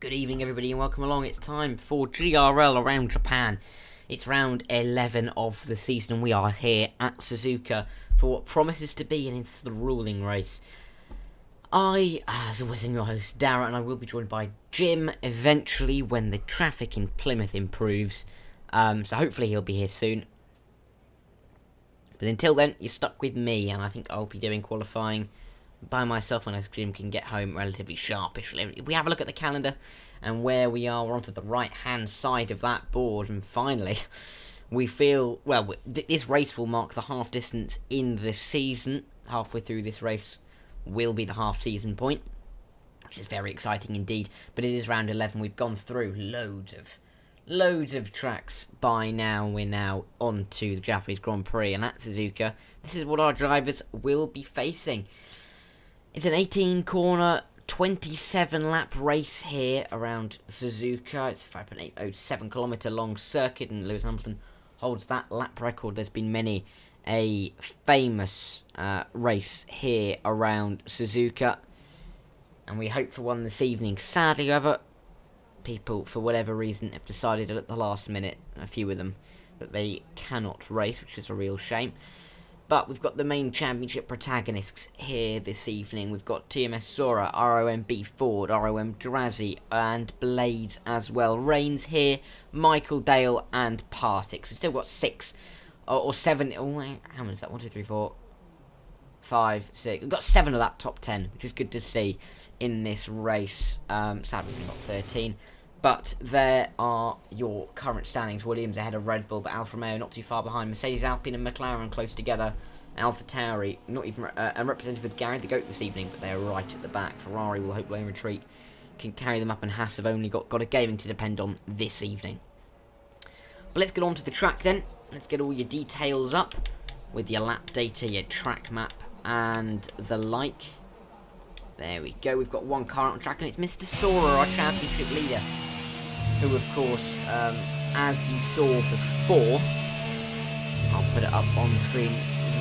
Good evening everybody and welcome along. It's time for GRL around Japan. It's round 11 of the season and we are here at Suzuka for what promises to be an enthralling race. I, as always, am your host Dara, and I will be joined by Jim eventually when the traffic in Plymouth improves. So hopefully he'll be here soon. But until then, you're stuck with me, and I think I'll be doing qualifying by myself unless Jim can get home relatively sharpish. If we have a look at the calendar and where we are, we're onto the right hand side of that board, and finally we feel, well, this race will mark the half distance in the season. Halfway through this race will be the half season point, which is very exciting indeed. But it is round 11. We've gone through loads of tracks by now. We're now on to the Japanese Grand Prix, and at Suzuka, this is what our drivers will be facing. It's an 18 corner, 27 lap race here around Suzuka. It's a 5.807 kilometre long circuit, and Lewis Hamilton holds that lap record. There's been many a famous race here around Suzuka, and we hope for one this evening. Sadly, however, people, for whatever reason, have decided at the last minute, a few of them, that they cannot race, which is a real shame. But we've got the main championship protagonists here this evening. We've got TMS Sora, ROMB Ford, ROM Drazi, and Blades as well. Reigns here, Michael Dale, and Partix. We've still got 6 or 7. Oh, how many is that? 1, 2, 3, 4, 5, 6. We've got 7 of that top 10, which is good to see in this race. Sadly, we've got 13. But there are your current standings. Williams ahead of Red Bull, but Alfa Romeo not too far behind. Mercedes, Alpine and McLaren close together. Alpha Tauri, not even represented with Gary the Goat this evening, but they're right at the back. Ferrari will hopefully in retreat can carry them up, and Haas have only got a gaming to depend on this evening. But let's get on to the track then. Let's get all your details up with your lap data, your track map, and the like. There we go. We've got one car on track, and it's Mr. Sora, our championship leader, who, of course, as you saw before, I'll put it up on the screen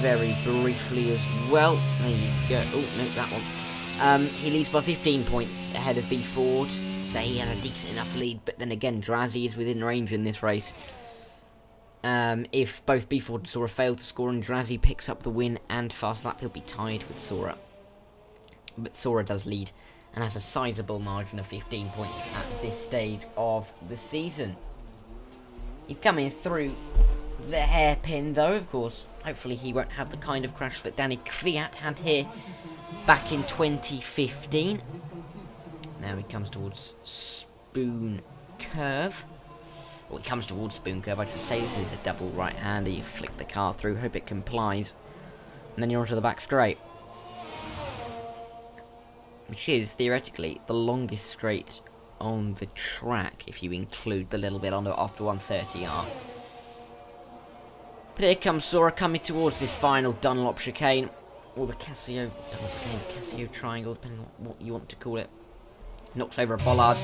very briefly as well. There you go. Oh, no, that one. He leads by 15 points ahead of B Ford, so he had a decent enough lead. But then again, Drazi is within range in this race. If both B Ford and Sora fail to score and Drazi picks up the win and fast lap, he'll be tied with Sora. But Sora does lead and has a sizable margin of 15 points at this stage of the season. He's coming through the hairpin though, of course. Hopefully he won't have the kind of crash that Danny Kvyat had here back in 2015. Now he comes towards Spoon Curve. Well, he comes towards Spoon Curve, I should say. This is a double right-hander. You flick the car through, hope it complies, and then you're onto the back straight, which is, theoretically, the longest straight on the track, if you include the little bit after 130R. But here comes Sora coming towards this final Dunlop chicane, or the Casio triangle, depending on what you want to call it. Knocks over a bollard,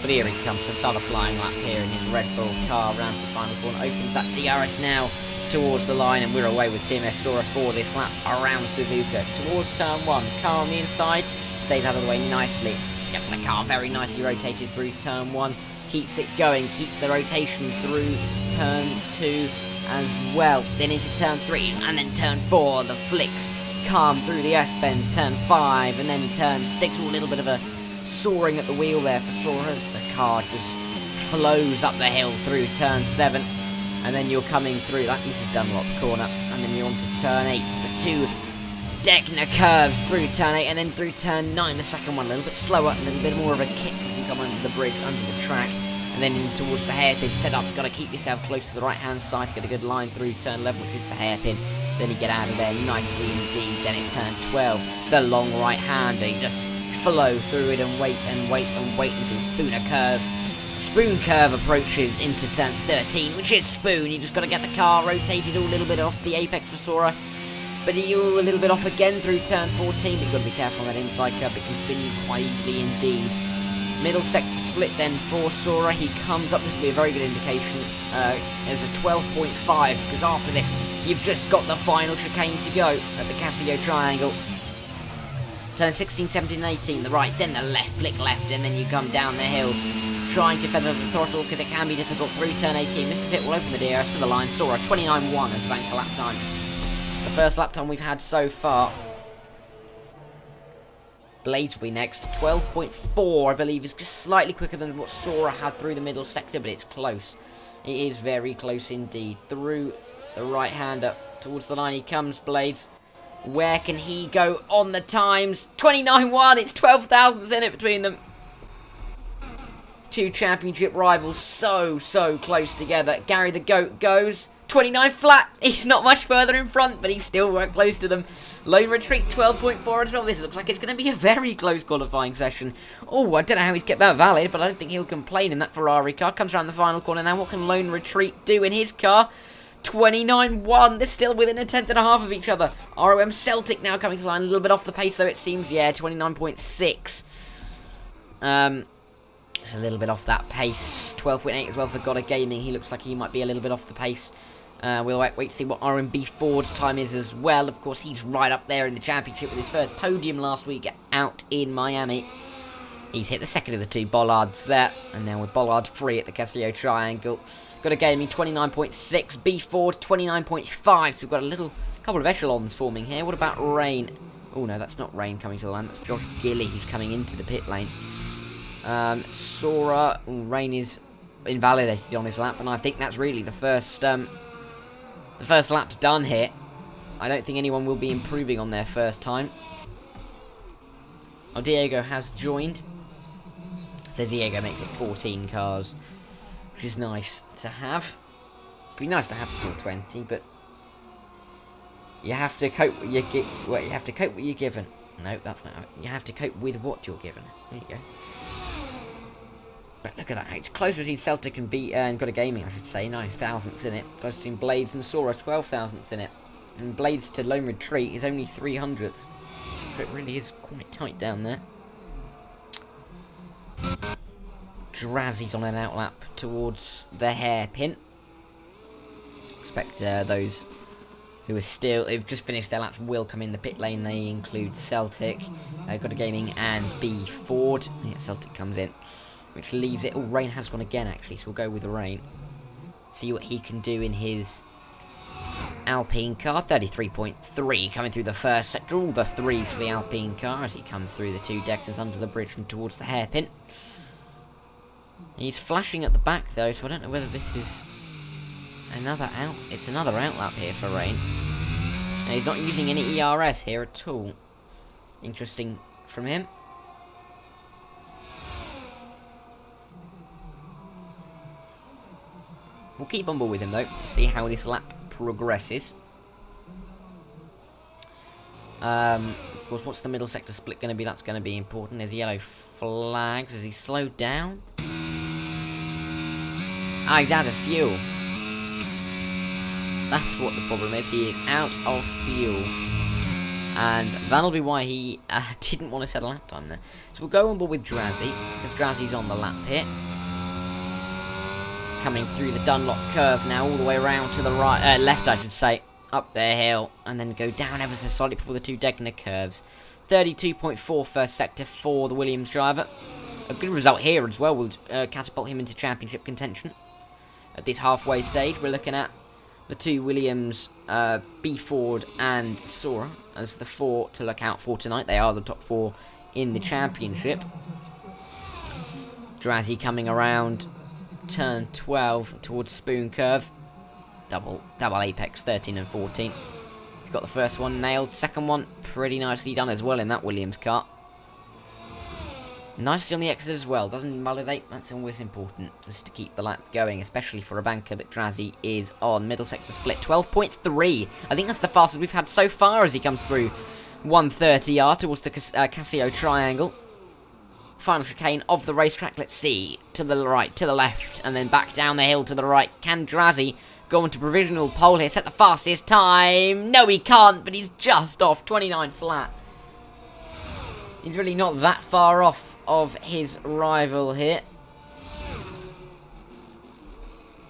but here he comes, to start a flying lap here in his Red Bull car, round to the final corner, opens that DRS now towards the line, and we're away with TMS Sora for this lap around Suzuka, towards turn 1, car on the inside, stays out of the way nicely, gets the car very nicely rotated through turn 1, keeps it going, keeps the rotation through turn 2 as well, then into turn 3, and then turn 4, the flicks calm through the S-bends, turn 5, and then turn 6, a little bit of a soaring at the wheel there for Sora as the car just flows up the hill through turn 7, and then you're coming through, this is Dunlop corner, and then you're on to turn 8, the 2 Deckner curves through turn 8, and then through turn 9, the second one a little bit slower, and a little bit more of a kick as you come under the bridge, under the track, and then in towards the hairpin set up. You've got to keep yourself close to the right hand side to get a good line through turn 11, which is the hairpin. Then you get out of there nicely indeed. Then it's turn 12, the long right hander. You just flow through it and wait until Spoon Curve approaches into turn 13, which is Spoon. You just got to get the car rotated a little bit off the apex for Sora. But you're a little bit off again through turn 14, but you've got to be careful on that inside curve. It can spin you quite easily indeed. Middle sector split then for Sora. He comes up, this will be a very good indication. There's a 12.5, because after this, you've just got the final chicane to go at the Casio triangle. Turn 16, 17, 18, the right, then the left, flick left, and then you come down the hill, trying to feather the throttle, because it can be difficult through turn 18. Mr. Pitt will open the DRS to the line, saw a 29.1 as banker lap time. It's the first lap time we've had so far. Blades will be next. 12.4, I believe, is just slightly quicker than what Sora had through the middle sector, but it's close. It is very close indeed. Through the right-hander towards the line he comes, Blades. Where can he go on the times? 29.1, it's 12 thousandths in it between them. Two championship rivals so close together. Gary the Goat goes 29 flat. He's not much further in front, but he's still right close to them. Lone Retreat 12.4 as well. This looks like it's going to be a very close qualifying session. Oh, I don't know how he's kept that valid, but I don't think he'll complain in that Ferrari car. Comes around the final corner now. What can Lone Retreat do in his car? 29.1. They're still within a tenth and a half of each other. ROM Celtic now coming to the line. A little bit off the pace, though, it seems. Yeah, 29.6. It's a little bit off that pace. 12.8 as well for Goddard Gaming. He looks like he might be a little bit off the pace. We'll wait to see what RMB Ford's time is as well. Of course, he's right up there in the championship with his first podium last week out in Miami. He's hit the second of the two bollards there. And now with Bollard free at the Casio Triangle. Got a gaming 29.6. B Ford 29.5. So we've got a couple of echelons forming here. What about Rain? Oh no, that's not Rain coming to the line. That's Josh Gilly who's coming into the pit lane. Sora. Rain is invalidated on his lap, and I think that's really the first lap's done here. I don't think anyone will be improving on their first time. Oh, Diego has joined. So Diego makes it 14 cars, which is nice to have. It'd be nice to have 420, but you have to cope with you have to cope with you're given. No, that's not. You have to cope with what you're given. There you go. But look at that. It's close between Celtic and Got a Gaming, I should say. 9 thousandths in it. Close between Blades and Sora, 12 thousandths in it. And Blades to Lone Retreat is only 300ths. So it really is quite tight down there. Drazzy's on an outlap towards the hairpin. Expect those who have just finished their laps will come in the pit lane. They include Celtic, Got a Gaming, and B Ford. Yeah, Celtic comes in, which leaves it. Oh, Rain has gone again, actually, so we'll go with Rain. See what he can do in his Alpine car. 33.3 coming through the first sector. All the threes for the Alpine car as he comes through the two dectors under the bridge and towards the hairpin. He's flashing at the back, though, so I don't know whether this is another out. It's another outlap here for Rain. And he's not using any ERS here at all. Interesting from him. We'll keep on board with him, though, see how this lap progresses. Of course, what's the middle sector split going to be? That's going to be important. There's yellow flags. Has he slowed down? Ah, he's out of fuel. That's what the problem is. He is out of fuel. And that'll be why he didn't want to set a lap time there. So we'll go on board with Drazzy, because Drazzy's on the lap here. Coming through the Dunlop curve now, all the way around to the right, left I should say, up the hill, and then go down ever so slightly before the two Degner curves. 32.4 first sector for the Williams driver. A good result here as well will catapult him into championship contention. At this halfway stage, we're looking at the two Williams, B Ford and Sora as the four to look out for tonight. They are the top four in the championship. Drazzy coming around turn 12 towards Spoon Curve. Double apex, 13 and 14. He's got the first one nailed. Second one pretty nicely done as well in that Williams car. Nicely on the exit as well. Doesn't invalidate. That's always important, just to keep the lap going, especially for a banker that Drazzy is on. Middle sector split 12.3. I think that's the fastest we've had so far as he comes through 130R towards the Casio Triangle. Final chicane of the racetrack. Let's see. To the right, to the left, and then back down the hill to the right. Can Drazzy go into provisional pole here? Set the fastest time. No, he can't, but he's just off. 29 flat. He's really not that far off of his rival here.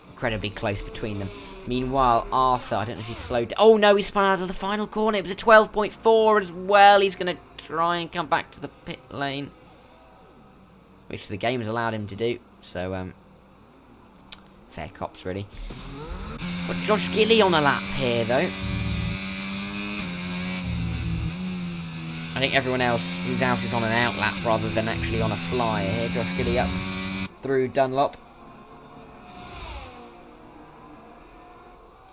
Incredibly close between them. Meanwhile, Arthur, I don't know if he's slowed down. Oh no, he spun out of the final corner. It was a 12.4 as well. He's going to try and come back to the pit lane, which the game's allowed him to do. So, fair cops, really. Got Josh Gilly on a lap here, though. I think everyone else who's out is on an out lap rather than actually on a flyer here. Josh Gilly up through Dunlop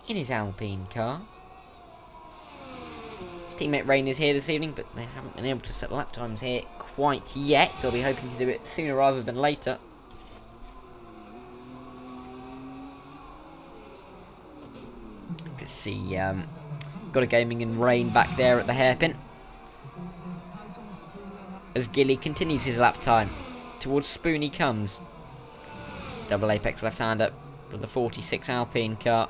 in his Alpine car. His teammate Rain is here this evening, but they haven't been able to set lap times here quite yet. They'll be hoping to do it sooner rather than later. Just see, got a Gaming and Rain back there at the hairpin, as Gilly continues his lap time. Towards Spoon he comes. Double apex left-hander with the 46 Alpine car.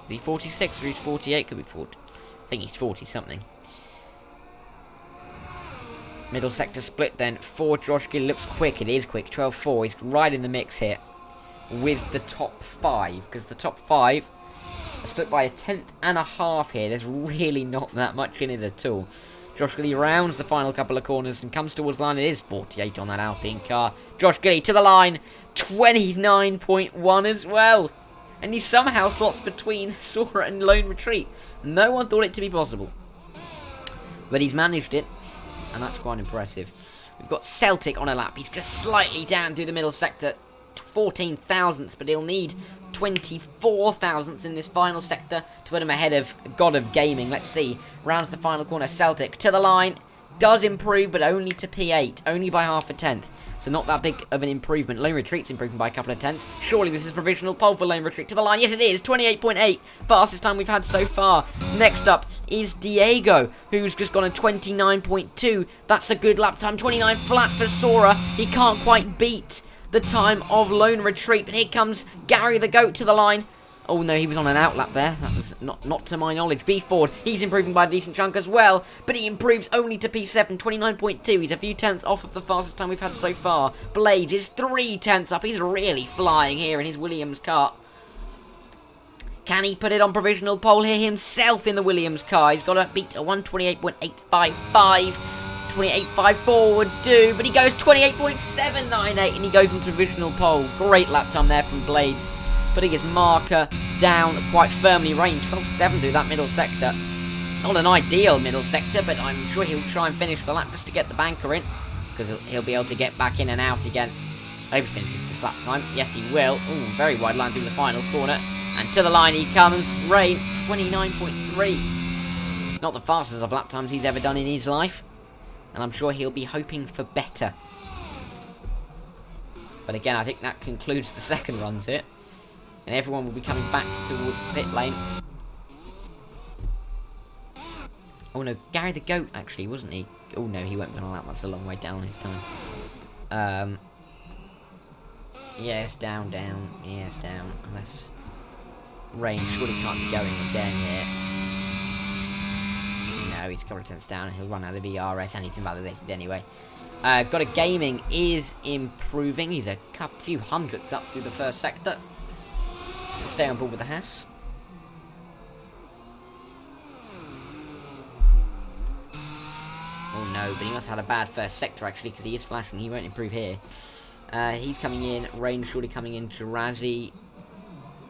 Is he 46 or he's 48? Could be 40. I think he's 40-something. Middle sector split then for Josh Gilly. Looks quick. It is quick. 12.4. He's right in the mix here with the top 5. Because the top 5 are split by a 1/10 and a half here. There's really not that much in it at all. Josh Gilly rounds the final couple of corners and comes towards the line. It is 48 on that Alpine car. Josh Gilly to the line. 29.1 as well. And he somehow slots between Sora and Lone Retreat. No one thought it to be possible. But he's managed it. And that's quite impressive. We've got Celtic on a lap. He's just slightly down through the middle sector. 14 thousandths, but he'll need 24 thousandths in this final sector to put him ahead of God of Gaming. Let's see. Rounds the final corner. Celtic to the line. Does improve, but only to P8. Only by half a tenth. So not that big of an improvement. Lone Retreat's improving by a couple of tenths. Surely this is provisional pole for Lone Retreat. To the line. Yes, it is. 28.8. Fastest time we've had so far. Next up is Diego, who's just gone a 29.2. That's a good lap time. 29 flat for Sora. He can't quite beat the time of Lone Retreat. But here comes Gary the Goat to the line. Oh no, he was on an outlap there. That was not to my knowledge. B Ford, he's improving by a decent chunk as well. But he improves only to P7, 29.2. He's a few tenths off of the fastest time we've had so far. Blades is 3 tenths up. He's really flying here in his Williams car. Can he put it on provisional pole here himself in the Williams car? He's got to beat a 128.855. 28.54 would do, but he goes 28.798 and he goes into provisional pole. Great lap time there from Blades, putting his marker down quite firmly. Rain 12.7 through that middle sector. Not an ideal middle sector, but I'm sure he'll try and finish the lap just to get the banker in, because he'll be able to get back in and out again. I hope he finishes this lap time. Yes, he will. Ooh, very wide line through the final corner. And to the line he comes. Rain 29.3. Not the fastest of lap times he's ever done in his life. And I'm sure he'll be hoping for better. But again, I think that concludes the second runs here. And everyone will be coming back towards the pit lane. Oh no, Gary the Goat actually, wasn't he? Oh no, he went on that. That's a long way down his time. Yes, down. Yes, down. Unless Rain surely can't be going again here. No, he's a couple of tenths down and he'll run out of ERS and he's invalidated anyway. Got a Gaming is improving. He's a few hundredths up through the first sector. Stay on board with the Haas. Oh no, but he must have had a bad first sector actually, because he is flashing. He won't improve here. He's coming in. Rain surely coming in. Jirazi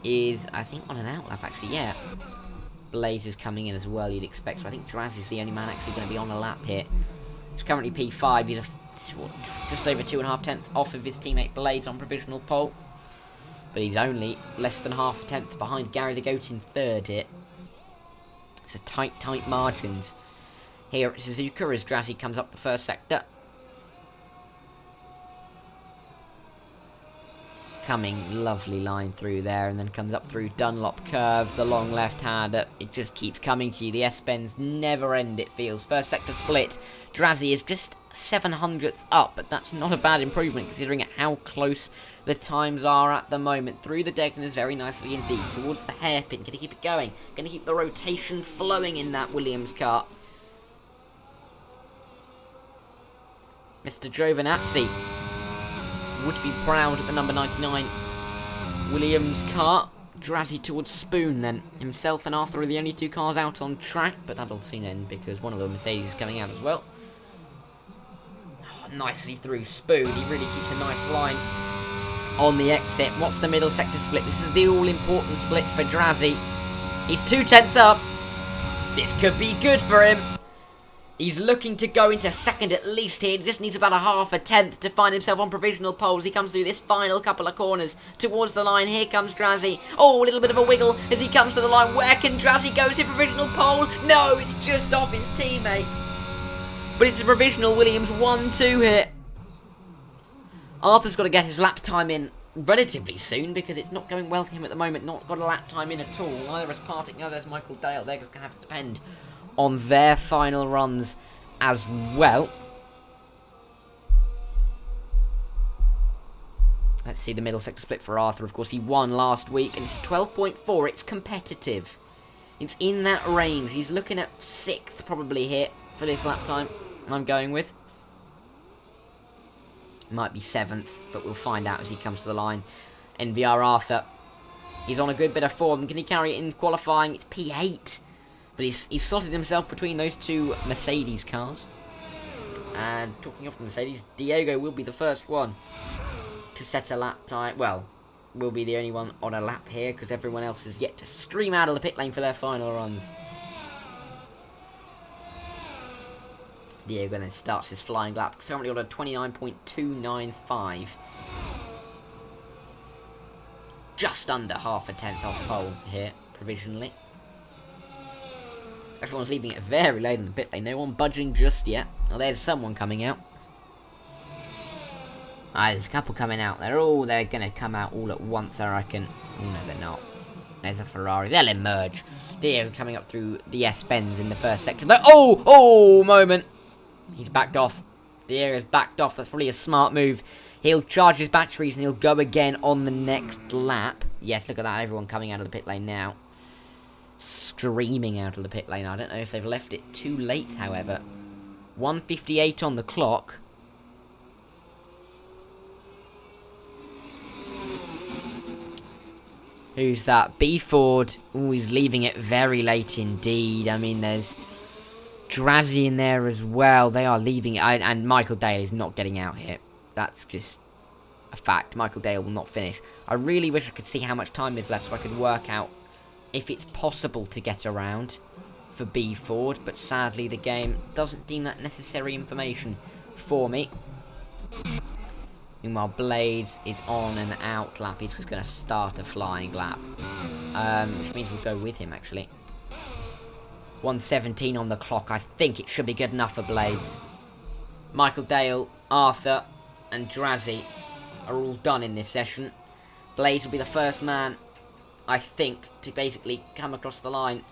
is, I think, on an outlap actually. Yeah. Blaze is coming in as well, you'd expect. So I think Jirazi is the only man actually going to be on a lap here. He's currently P5. He's just over 2.5 tenths off of his teammate Blaze on provisional pole. But he's only less than half a tenth behind Gary the Goat in third here. It's a tight margins here at Suzuka as Jirazi comes up the first sector. Coming, lovely line through there, and then comes up through Dunlop curve, the long left-hander. It just keeps coming to you. The S-bends never end, it feels. First sector split. Jirazi is just 700ths up, but that's not a bad improvement considering how close the times are at the moment. Through the Degners very nicely indeed, towards the hairpin. Going to keep it going. Going to keep the rotation flowing in that Williams car. Mr. Giovinazzi would be proud of the number 99 Williams car. Drazzy towards Spoon then. Himself and Arthur are the only two cars out on track, but that'll soon end because one of the Mercedes is coming out as well. Oh, nicely through Spoon. He really keeps a nice line on the exit. What's the middle sector split? This is the all-important split for Drazzy. He's 2/10 up. This could be good for him. He's looking to go into second at least here. He just needs about a half a tenth to find himself on provisional poles. He comes through this final couple of corners towards the line. Here comes Drazzy. Oh, a little bit of a wiggle as he comes to the line. Where can Drazzy go to provisional pole? No, it's just off his teammate. But it's a provisional Williams 1-2 here. Arthur's got to get his lap time in relatively soon because it's not going well for him at the moment. Not got a lap time in at all. Neither is Partick, neither is Michael Dale. They're just going to have to depend on their final runs as well. Let's see the middle sector split for Arthur. Of course, he won last week, and it's 12.4. It's competitive. It's in that range. He's looking at 6th probably here for this lap time, I'm going with. Might be 7th, but we'll find out as he comes to the line. NVR Arthur, he's on a good bit of form. Can he carry it in qualifying? It's P8. But he's slotted himself between those two Mercedes cars. And talking of the Mercedes, Diego will be the first one to set a lap time. Well, will be the only one on a lap here because everyone else has yet to scream out of the pit lane for their final runs. Diego then starts his flying lap. Currently on a 29.295. Just under half a tenth off pole here, provisionally. Everyone's leaving it very late in the pit lane. No one budging just yet. Oh, there's someone coming out. There's a couple coming out. They're going to come out all at once, I reckon. Oh, no, they're not. There's a Ferrari. They'll emerge. Diego coming up through the S-Benz in the first sector. Moment. He's backed off. Diego's backed off. That's probably a smart move. He'll charge his batteries and he'll go again on the next lap. Yes, look at that. Everyone coming out of the pit lane now. Streaming out of the pit lane. I don't know if they've left it too late, however. 1:58 on the clock. Who's that? B Ford. Oh, he's leaving it very late indeed. I mean, there's Drazzy in there as well. They are leaving it. And Michael Dale is not getting out here. That's just a fact. Michael Dale will not finish. I really wish I could see how much time is left so I could work out if it's possible to get around for B Ford, but sadly the game doesn't deem that necessary information for me. Meanwhile, Blades is on an out lap. He's just going to start a flying lap, which means we'll go with him, actually. 1:17 on the clock. I think it should be good enough for Blades. Michael Dale, Arthur, and Drazzy are all done in this session. Blades will be the first man, I think, to basically come across the line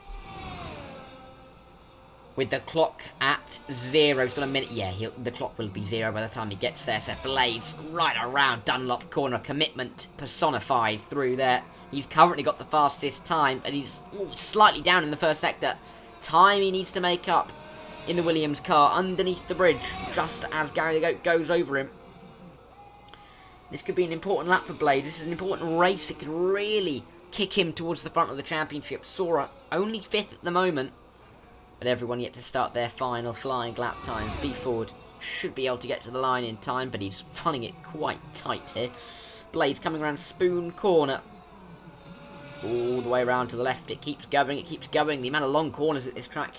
with the clock at 0. He's got a minute. Yeah, the clock will be 0 by the time he gets there. So Blades right around Dunlop corner. Commitment personified through there. He's currently got the fastest time, and he's slightly down in the first sector. Time he needs to make up in the Williams car underneath the bridge, just as Gary the Goat goes over him. This could be an important lap for Blades. This is an important race. It could really kick him towards the front of the championship. Sora only 5th at the moment, but everyone yet to start their final flying lap times. B Ford should be able to get to the line in time, but he's running it quite tight here. Blades coming around Spoon corner. All the way around to the left. It keeps going, it keeps going. The amount of long corners at this track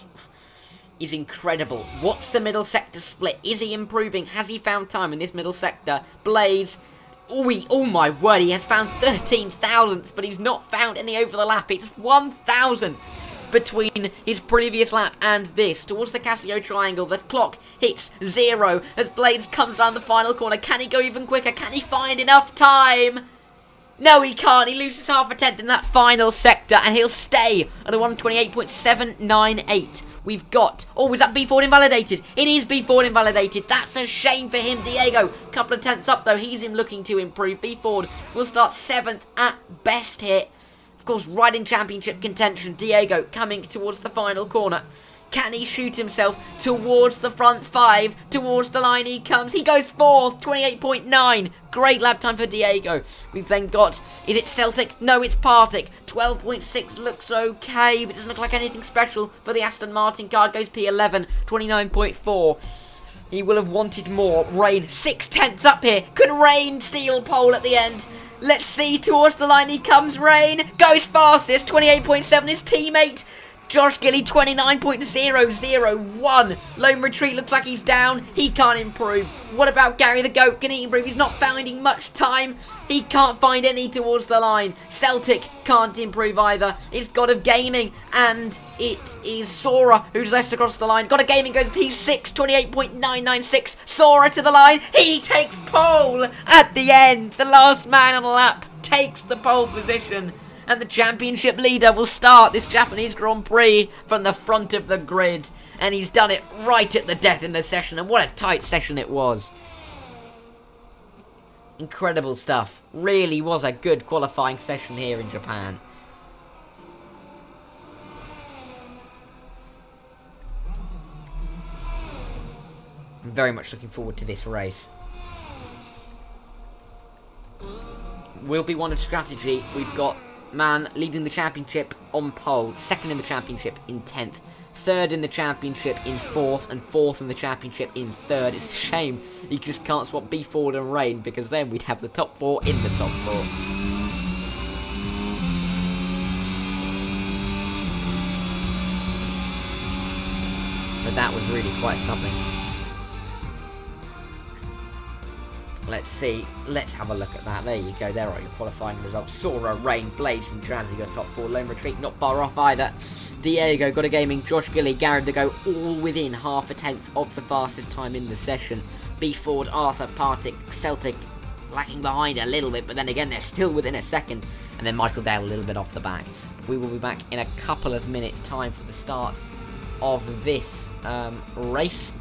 is incredible. What's the middle sector split? Is he improving? Has he found time in this middle sector? Blades. Oh my word, he has found 13 thousandths, but he's not found any over the lap. It's 1,000th between his previous lap and this. Towards the Casio triangle, the clock hits 0 as Blades comes down the final corner. Can he go even quicker? Can he find enough time? No, he can't. He loses half a tenth in that final sector, and he'll stay at a 1:28.798. We've got... Oh, is that B Ford invalidated? It is B Ford invalidated. That's a shame for him, Diego. Couple of tenths up, though. He's looking to improve. B Ford will start 7th at best here. Of course, right in championship contention. Diego coming towards the final corner. Can he shoot himself towards the front 5? Towards the line he comes. He goes 4th, 28.9. Great lap time for Diego. We've then got, is it Celtic? No, it's Partick. 12.6 looks okay, but doesn't look like anything special for the Aston Martin car. Goes P11, 29.4. He will have wanted more. Rain, 6/10 up here. Could Rain steal pole at the end? Let's see, towards the line he comes. Rain goes fastest, 28.7. His teammate Josh Gilly, 29.001. Lone Retreat looks like he's down. He can't improve. What about Gary the Goat? Can he improve? He's not finding much time. He can't find any towards the line. Celtic can't improve either. It's God of Gaming, and it is Sora who's left across the line. God of Gaming goes P6, 28.996. Sora to the line. He takes pole at the end. The last man on the lap takes the pole position. And the championship leader will start this Japanese Grand Prix from the front of the grid. And he's done it right at the death in the session. And what a tight session it was. Incredible stuff. Really was a good qualifying session here in Japan. I'm very much looking forward to this race. Will be one of strategy. We've got Man leading the championship on pole, second in the championship in 10th, third in the championship in 4th, and 4th in the championship in 3rd. It's a shame you just can't swap B Ford and Rain, because then we'd have the top 4 in the top 4. But that was really quite something. Let's see. Let's have a look at that. There you go. There are your qualifying results. Sora, Rain, Blaze, and Jazzy got top 4. Lone Retreat not far off either. Diego, God of Gaming, Josh Gilly, Garrett to go all within half a tenth of the fastest time in the session. B Ford, Arthur, Partick, Celtic lacking behind a little bit, but then again they're still within a second. And then Michael Dale a little bit off the back. We will be back in a couple of minutes' time for the start of this race.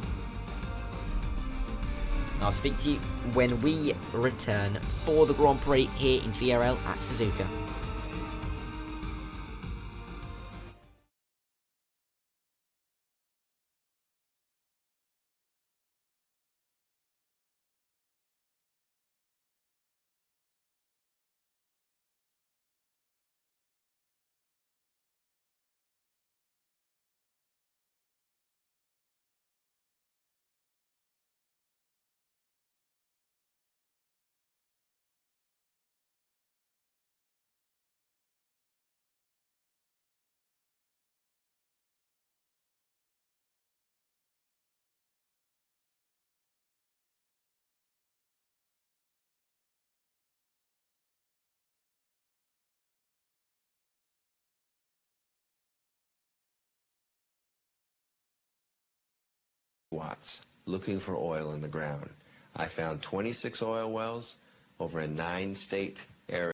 I'll speak to you when we return for the Grand Prix here in GRL at Suzuka. Watts, looking for oil in the ground. I found 26 oil wells over a 9-state area.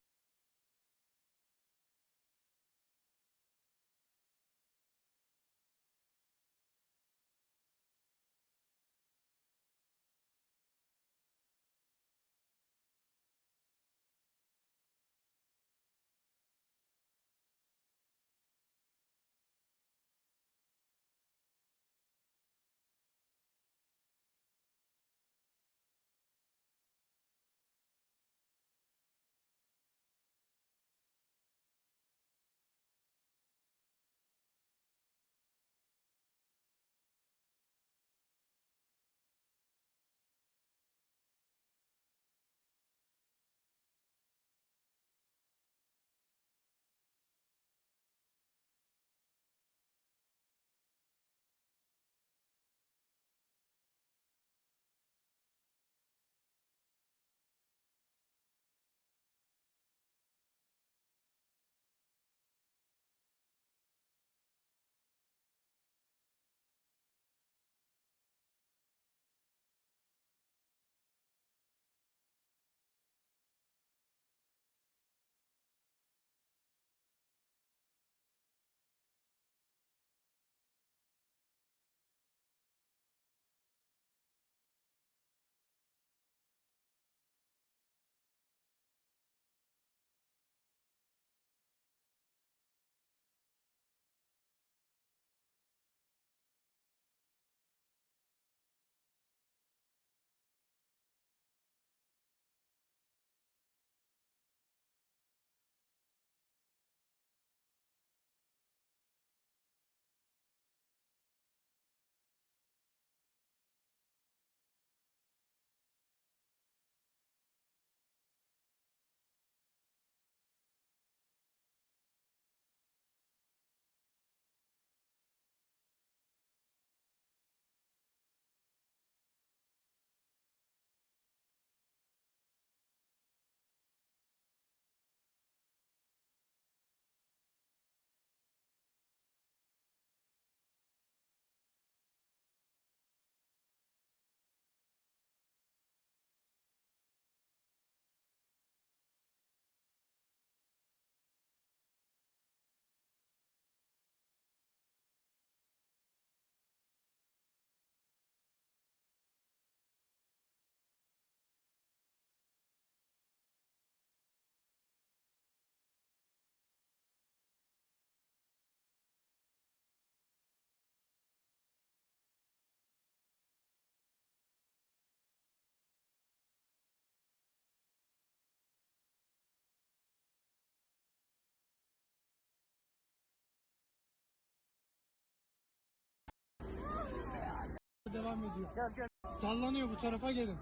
Devam ediyor. Gel gel. Sallanıyor, bu tarafa gelin.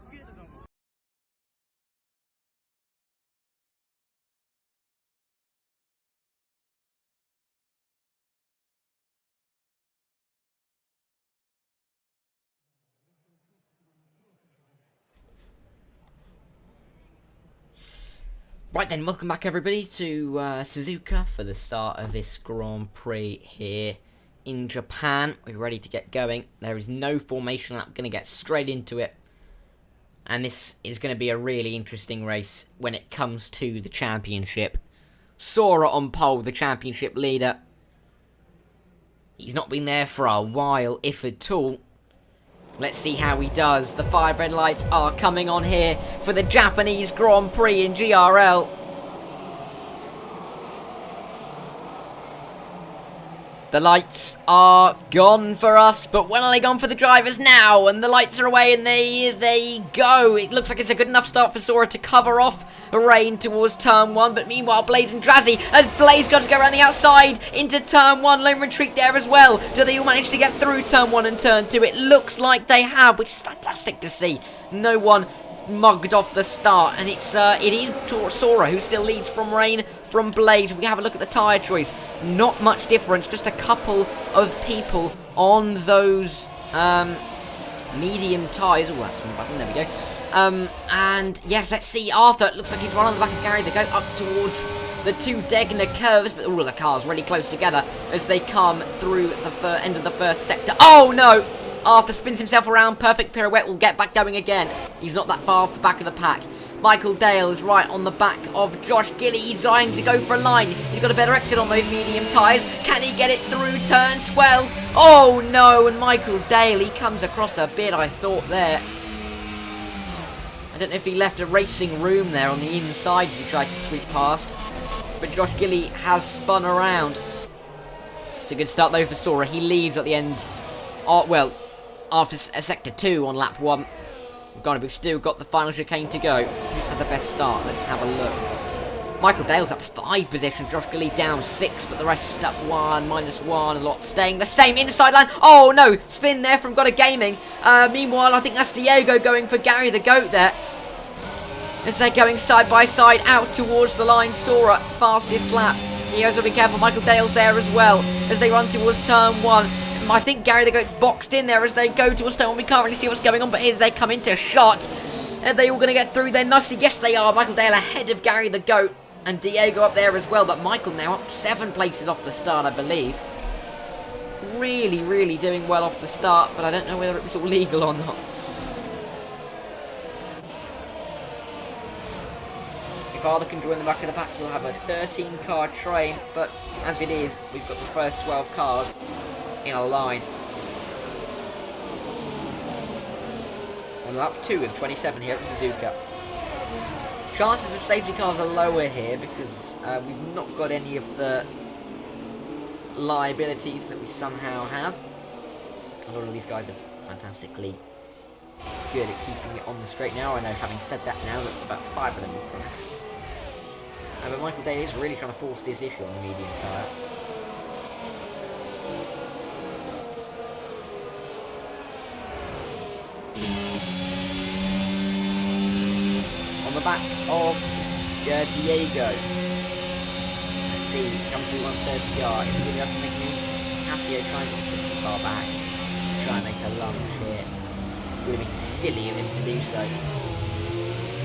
Right then, welcome back everybody to Suzuka for the start of this Grand Prix here in Japan. We're ready to get going. There is no formation lap, going to get straight into it. And this is going to be a really interesting race when it comes to the championship. Sora on pole, the championship leader. He's not been there for a while, if at all. Let's see how he does. The 5 red lights are coming on here for the Japanese Grand Prix in GRL. The lights are gone for us, but when are they gone for the drivers? Now, and the lights are away, and they go. It looks like it's a good enough start for Sora to cover off Rain towards turn 1, but meanwhile, Blaze and Drazzy, as Blaze got to go around the outside into turn 1, lone retreat there as well. Do they all manage to get through turn 1 and turn 2? It looks like they have, which is fantastic to see. No one mugged off the start, and it is Sora who still leads from Rain, from Blaze. We have a look at the tyre choice. Not much difference, just a couple of people on those medium tyres. Oh, that's one button, there we go. And yes, let's see, Arthur, looks like he's run on the back of Gary. They go up towards the 2 Degner curves, but all of the cars really close together as they come through the end of the first sector. Oh no! Arthur spins himself around, perfect pirouette, will get back going again. He's not that far off the back of the pack. Michael Dale is right on the back of Josh Gilly. He's trying to go for a line. He's got a better exit on those medium tyres. Can he get it through turn 12? Oh no, and Michael Dale, he comes across a bit, I thought there. I don't know if he left a racing room there on the inside as he tried to sweep past. But Josh Gilly has spun around. It's a good start though for Sora. He leads at the end. Well, after sector 2 on lap 1. We've still got the final chicane to go. Who's had the best start? Let's have a look. Michael Dale's up 5 positions. Josh Gilly down 6, but the rest up 1, -1. A lot staying the same. Inside line. Oh no! Spin there from Gotta Gaming. Meanwhile, I think that's Diego going for Gary the Goat there. As they're going side by side out towards the line. Sora, fastest lap. Diego's got to be careful. Michael Dale's there as well as they run towards turn 1. I think Gary the Goat's boxed in there as they go towards turn 1. We can't really see what's going on, but here they come into shot. Are they all going to get through there nicely? Yes, they are. Michael Dale ahead of Gary the Goat. And Diego up there as well. But Michael now up 7 places off the start, I believe. Really, really doing well off the start. But I don't know whether it was all legal or not. If Arthur can join the back of the pack, we'll have a 13-car train. But as it is, we've got the first 12 cars in a line. On lap 2 of 27 here at Suzuka. Chances of safety cars are lower here because we've not got any of the liabilities that we somehow have. A lot of these guys are fantastically good at keeping it on the straight now. I know, having said that now, that about 5 of them will crash. But Michael Day is really trying to force this issue on the medium tyre. On the back of Diego. Let's see, comes through 130 yard. Is he really have to make a move? Casio trying to push too far back. Try and make a lunge here. Would have been silly of him to do so.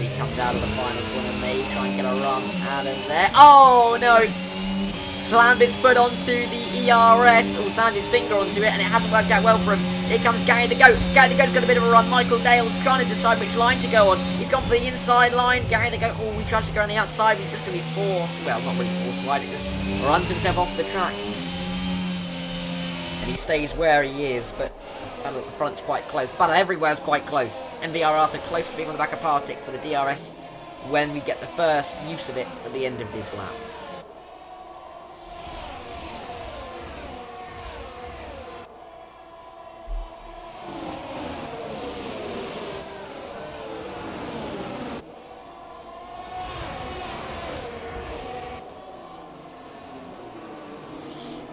He comes out of the final corner, may try and get a run out of there. Oh no! Slammed his foot onto the ERS, or slammed his finger onto it, and it hasn't worked out well for him. Here comes Gary the Goat. Gary the Goat's got a bit of a run. Michael Dale's trying to decide which line to go on. He's gone for the inside line. Gary the Goat, oh, he tries to go on the outside, but he's just going to be forced. Well, not really forced wide, it just runs himself off the track. And he stays where he is, but battle at the front's quite close. Battle everywhere's quite close. MVR Arthur close to being on the back of Partick for the DRS when we get the first use of it at the end of this lap.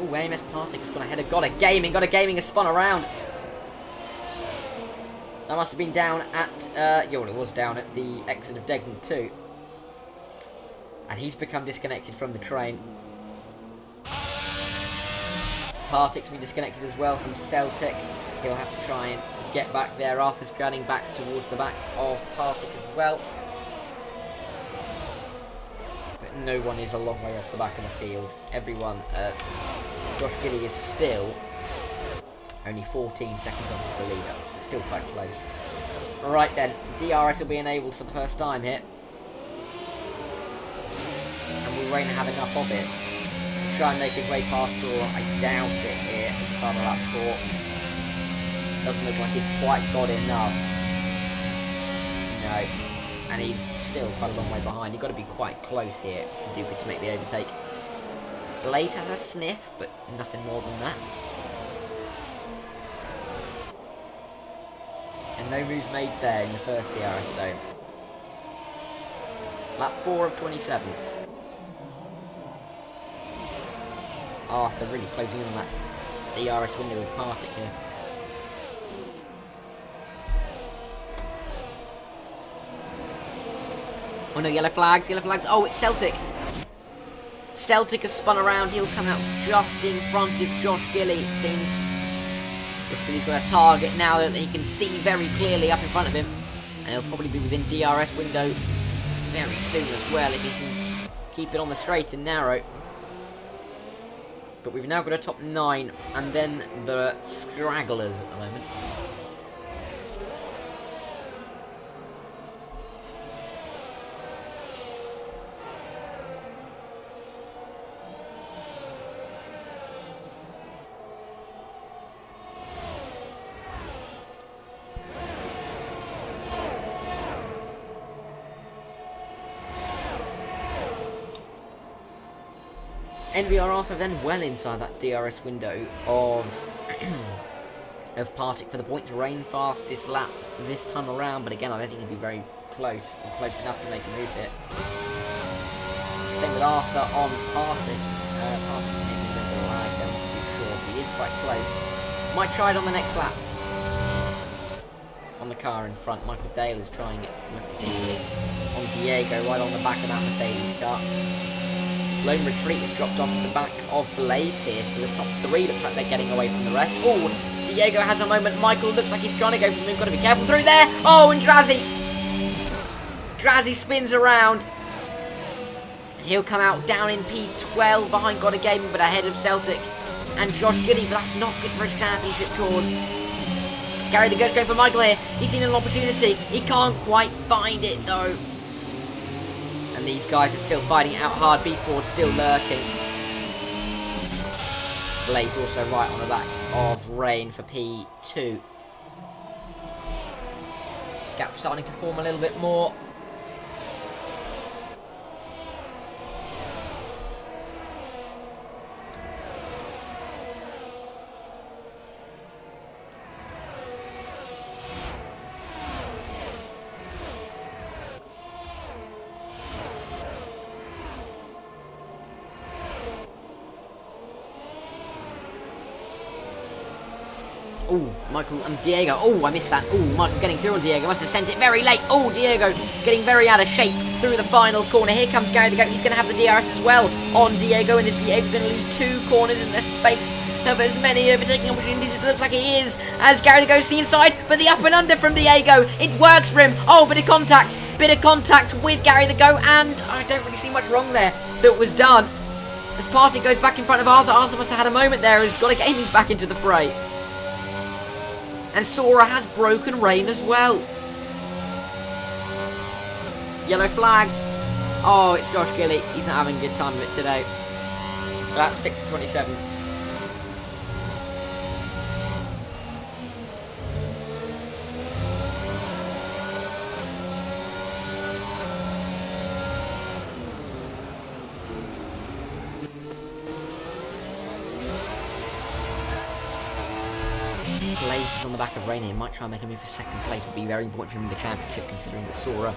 Oh, AMS Partick has gone ahead of Got a Gaming has spun around. That must have been down at, yeah, well, it was down at the exit of Degnan 2. And he's become disconnected from the train. Partick's been disconnected as well from Celtic. He'll have to try and get back there. Arthur's gunning back towards the back of Partick as well. But no one is a long way off the back of the field. Everyone, Josh Giddy is still only 14 seconds off the leader, so it's still quite close. Right then, DRS will be enabled for the first time here. And will Rain have enough of it? Try and make his way past Thor. I doubt it here. Final lap 4. Doesn't look like he's quite got enough. No. And he's still quite a long way behind. You've got to be quite close here, Suzuka, to make the overtake. Blade has a sniff, but nothing more than that. And no moves made there in the first DRS zone. Lap 4 of 27. Arthur really closing in on that DRS window with Partick here. Oh no, yellow flags, yellow flags. Oh, it's Celtic. Celtic has spun around. He'll come out just in front of Josh Gilly, it seems. He's got a target now that he can see very clearly up in front of him. And he'll probably be within DRS window very soon as well if he can keep it on the straight and narrow. But we've now got a top 9 and then the stragglers at the moment. NVR Arthur then well inside that DRS window of Partick for the points. Rain fastest lap this time around, but again I don't think he'll be very close, or close enough to make a move here. Same with Arthur on Partick. Partick maybe a bit of a lag, I'm not too sure, but he is quite close. Might try it on the next lap. On the car in front, Michael Dale is trying it on Diego, right on the back of that Mercedes car. Lone Retreat has dropped off the back of Blades here, so the top 3 looks like they're getting away from the rest. Oh, Diego has a moment. Michael looks like he's trying to go for him. Got to be careful through there. Oh, and Drazzy spins around. He'll come out down in P12 behind Gotta Gaming, but ahead of Celtic and Josh Giddy, but that's not good for his championship cause. Gary the Goat's going for Michael here. He's seen an opportunity. He can't quite find it though. And these guys are still fighting it out hard. B-Ford still lurking. Blade's also right on the back of Rain for P2. Gap starting to form a little bit more. Oh, Michael and Diego. Oh, I missed that. Oh, Michael getting through on Diego. Must have sent it very late. Oh, Diego getting very out of shape through the final corner. Here comes Gary the Goat. He's going to have the DRS as well on Diego. And is Diego going to lose 2 corners in the space of as many overtaking opportunities? It looks like he is. As Gary the Goat to the inside. But the up and under from Diego. It works for him. Oh, bit of contact. Bit of contact with Gary the Goat. And I don't really see much wrong there that was done. As Partick goes back in front of Arthur. Arthur must have had a moment there. He's got to get him back into the fray. And Sora has broken Rain as well. Yellow flags. Oh, it's Josh Gilly. He's not having a good time of it today. That's 6:27. Blaze is on the back of Rain here. Might try and make a move for second place. Would be very important for him in the championship, considering that Sora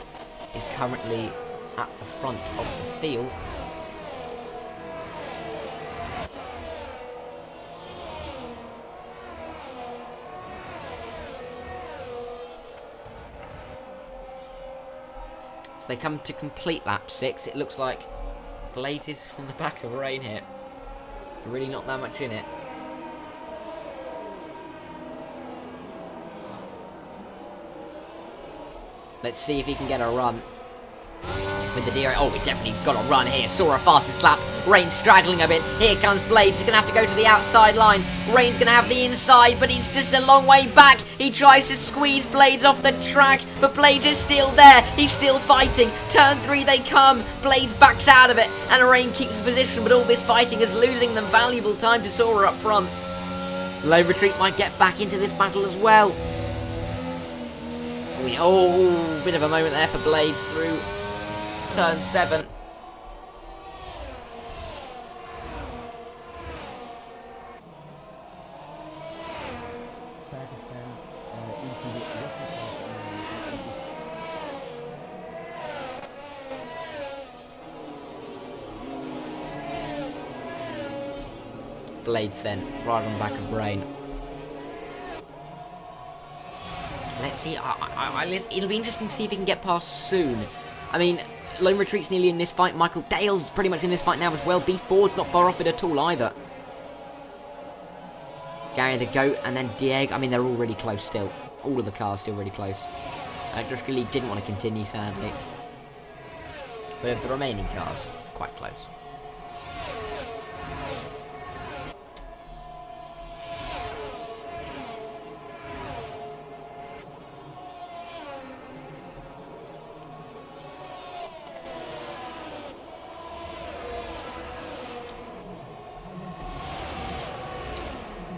is currently at the front of the field. So they come to complete lap 6. It looks like Blades is on the back of Rain here. Really not that much in it. Let's see if he can get a run with the DRL. Oh, we definitely got a run here. Saw a fastest lap. Rain's straggling a bit. Here comes Blades. He's going to have to go to the outside line. Rain's going to have the inside, but he's just a long way back. He tries to squeeze Blades off the track, but Blades is still there. He's still fighting. Turn 3 they come. Blades backs out of it, and Rain keeps position, but all this fighting is losing them valuable time to Sora up front. Low Retreat might get back into this battle as well. Oh, bit of a moment there for Blades through turn 7. Blades then, right on the back of Rain. Let's see, it'll be interesting to see if he can get past soon. I mean, Lone Retreat's nearly in this fight. Michael Dale's pretty much in this fight now as well. B4's not far off it at all either. Gary the Goat and then Diego. I mean, they're all really close still. All of the cars still really close. Just really didn't want to continue, sadly. But of the remaining cars, it's quite close.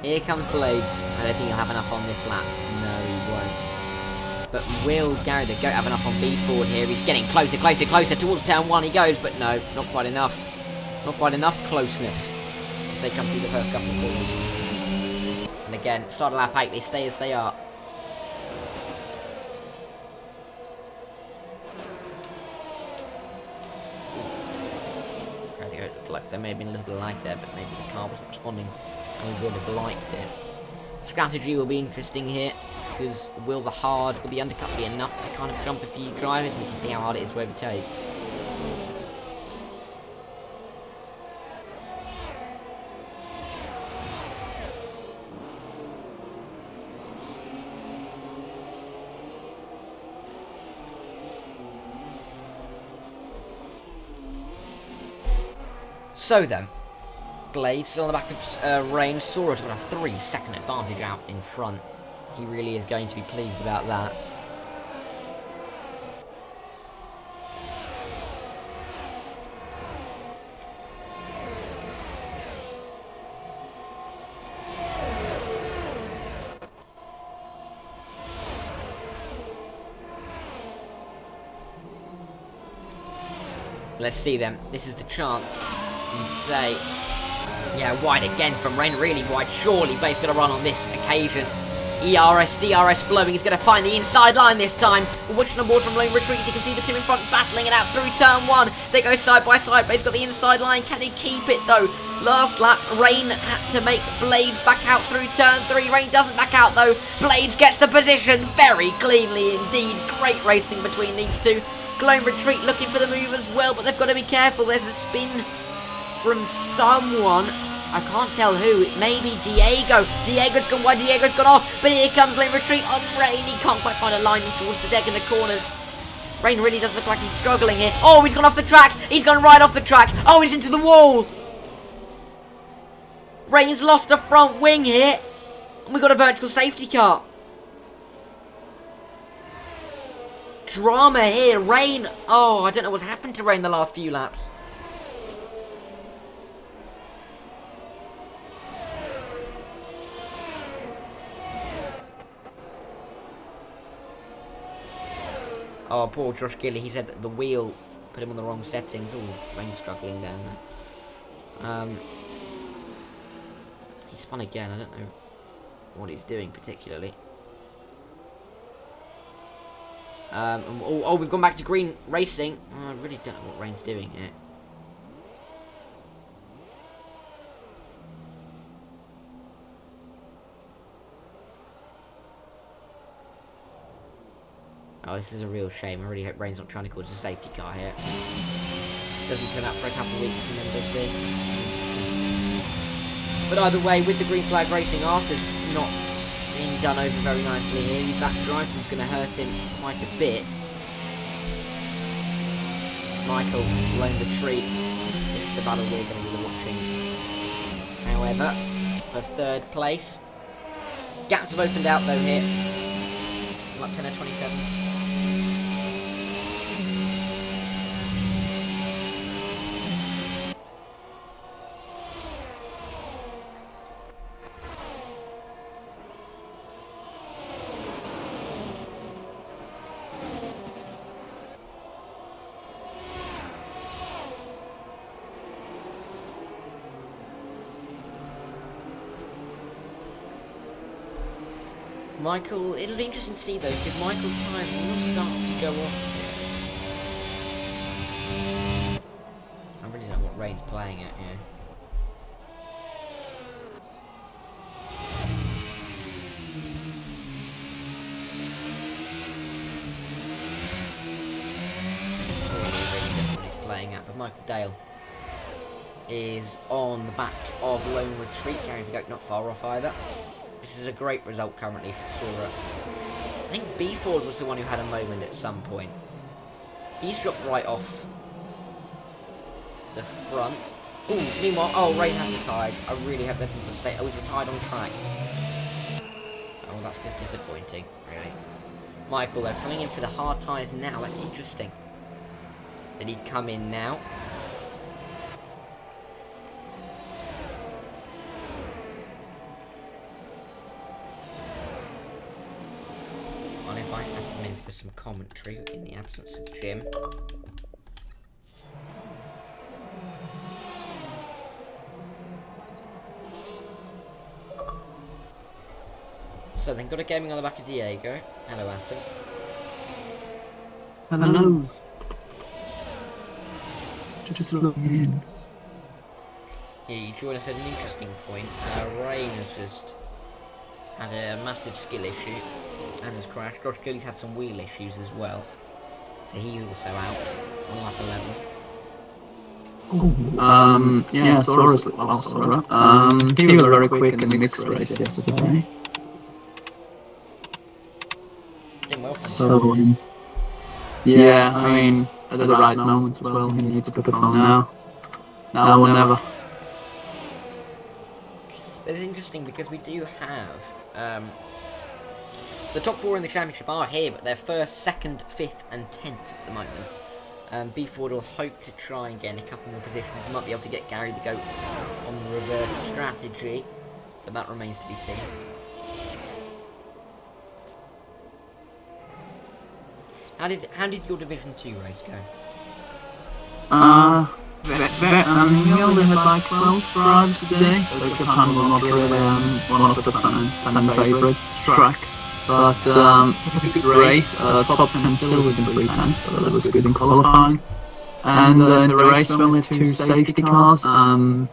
Here comes Blades. I don't think he'll have enough on this lap. No, he won't. But will Gary the Goat have enough on B4 here? He's getting closer, closer, closer towards turn 1 he goes, but no, not quite enough. Not quite enough closeness as they come through the first couple of corners. And again, start of lap 8, they stay as they are. Gary the Goat looked like there may have been a little bit of lag there, but maybe the car wasn't responding. A bit of light there. Strategy will be interesting here, because will the undercut be enough to kind of jump a few drivers? We can see how hard it is to overtake. So then, Blade still on the back of Rain. Sora's got a 3-second advantage out in front. He really is going to be pleased about that. Let's see then. This is the chance. You say. Yeah, wide again from Rain, really wide. Surely Blade's going to run on this occasion. ERS, DRS flowing. He's going to find the inside line this time. We're watching on board from Lone Retreats. You can see the two in front battling it out through turn 1. They go side by side. Blade's got the inside line. Can he keep it though? Last lap, Rain had to make Blades back out through turn 3. Rain doesn't back out though. Blades gets the position very cleanly indeed. Great racing between these two. Lone Retreat looking for the move as well, but they've got to be careful. There's a spin from someone. I can't tell who. It may be Diego. Diego's gone wide. Diego's gone off. But here comes Lone Retreat on Rain. He can't quite find a line towards the deck in the corners. Rain really does look like he's struggling here. Oh, he's gone off the track. He's gone right off the track. Oh, he's into the wall. Rain's lost a front wing here. And we've got a virtual safety car. Drama here. Rain. Oh, I don't know what's happened to Rain the last few laps. Oh, poor Josh Gilly. He said that the wheel put him on the wrong settings. Oh, Rain's struggling down there. He spun again. I don't know what he's doing particularly. Oh, we've gone back to green racing. Oh, I really don't know what Rain's doing here. Oh, this is a real shame. I really hope Rain's not trying to cause a safety car here. Doesn't turn up for a couple of weeks and then does this. But either way, with the green flag racing, Arthur's not being done over very nicely here. That driving's going to hurt him quite a bit. Michael lone retreat. This is the battle we're going to be watching. However, for third place, gaps have opened out though here. Like 10 or 27. Michael, it'll be interesting to see though, because Michael's tyres will start to go off. I really don't know what Rain's playing at here. I really don't know what he's playing at, but Michael Dale is on the back of Lone Retreat, carrying the goat not far off either. This is a great result currently for Sora. I think B Ford was the one who had a moment at some point. He's dropped right off the front. Ooh, meanwhile, oh, Rain has retired. I really hope that doesn't say, oh, he's retired on track. Oh, that's just disappointing, really. Michael, though, coming in for the hard tyres now. That's interesting. Did he come in now? I'll invite Atom in for some commentary in the absence of Jim. So then, got a gaming on the back of Diego. Hello, Atom. Hello. Just logging in. Yeah, you join us at an interesting point. Rain has just had a massive skill issue and has crashed. Josh Gilly's had some wheel issues as well, so he's also out on lap 11. Yeah, Sora's well, Sora. He was very quick in the mixed race yesterday. Doing well for him. So, yeah, I mean, at the right moment as well, he needs to perform now. Now or never. It's interesting because we do have the top four in the championship are here, but they're first, second, fifth, and 10th at the moment. B Ford will hope to try and gain a couple more positions. He might be able to get Gary the Goat on the reverse strategy, but that remains to be seen. How did your Division 2 race go? We only had like 12 drives today, so Japan was not really one of the fan favourite track. But a good race, top 10 still within 3 tenths, so that was good in qualifying. And in the race we only had 2 safety cars,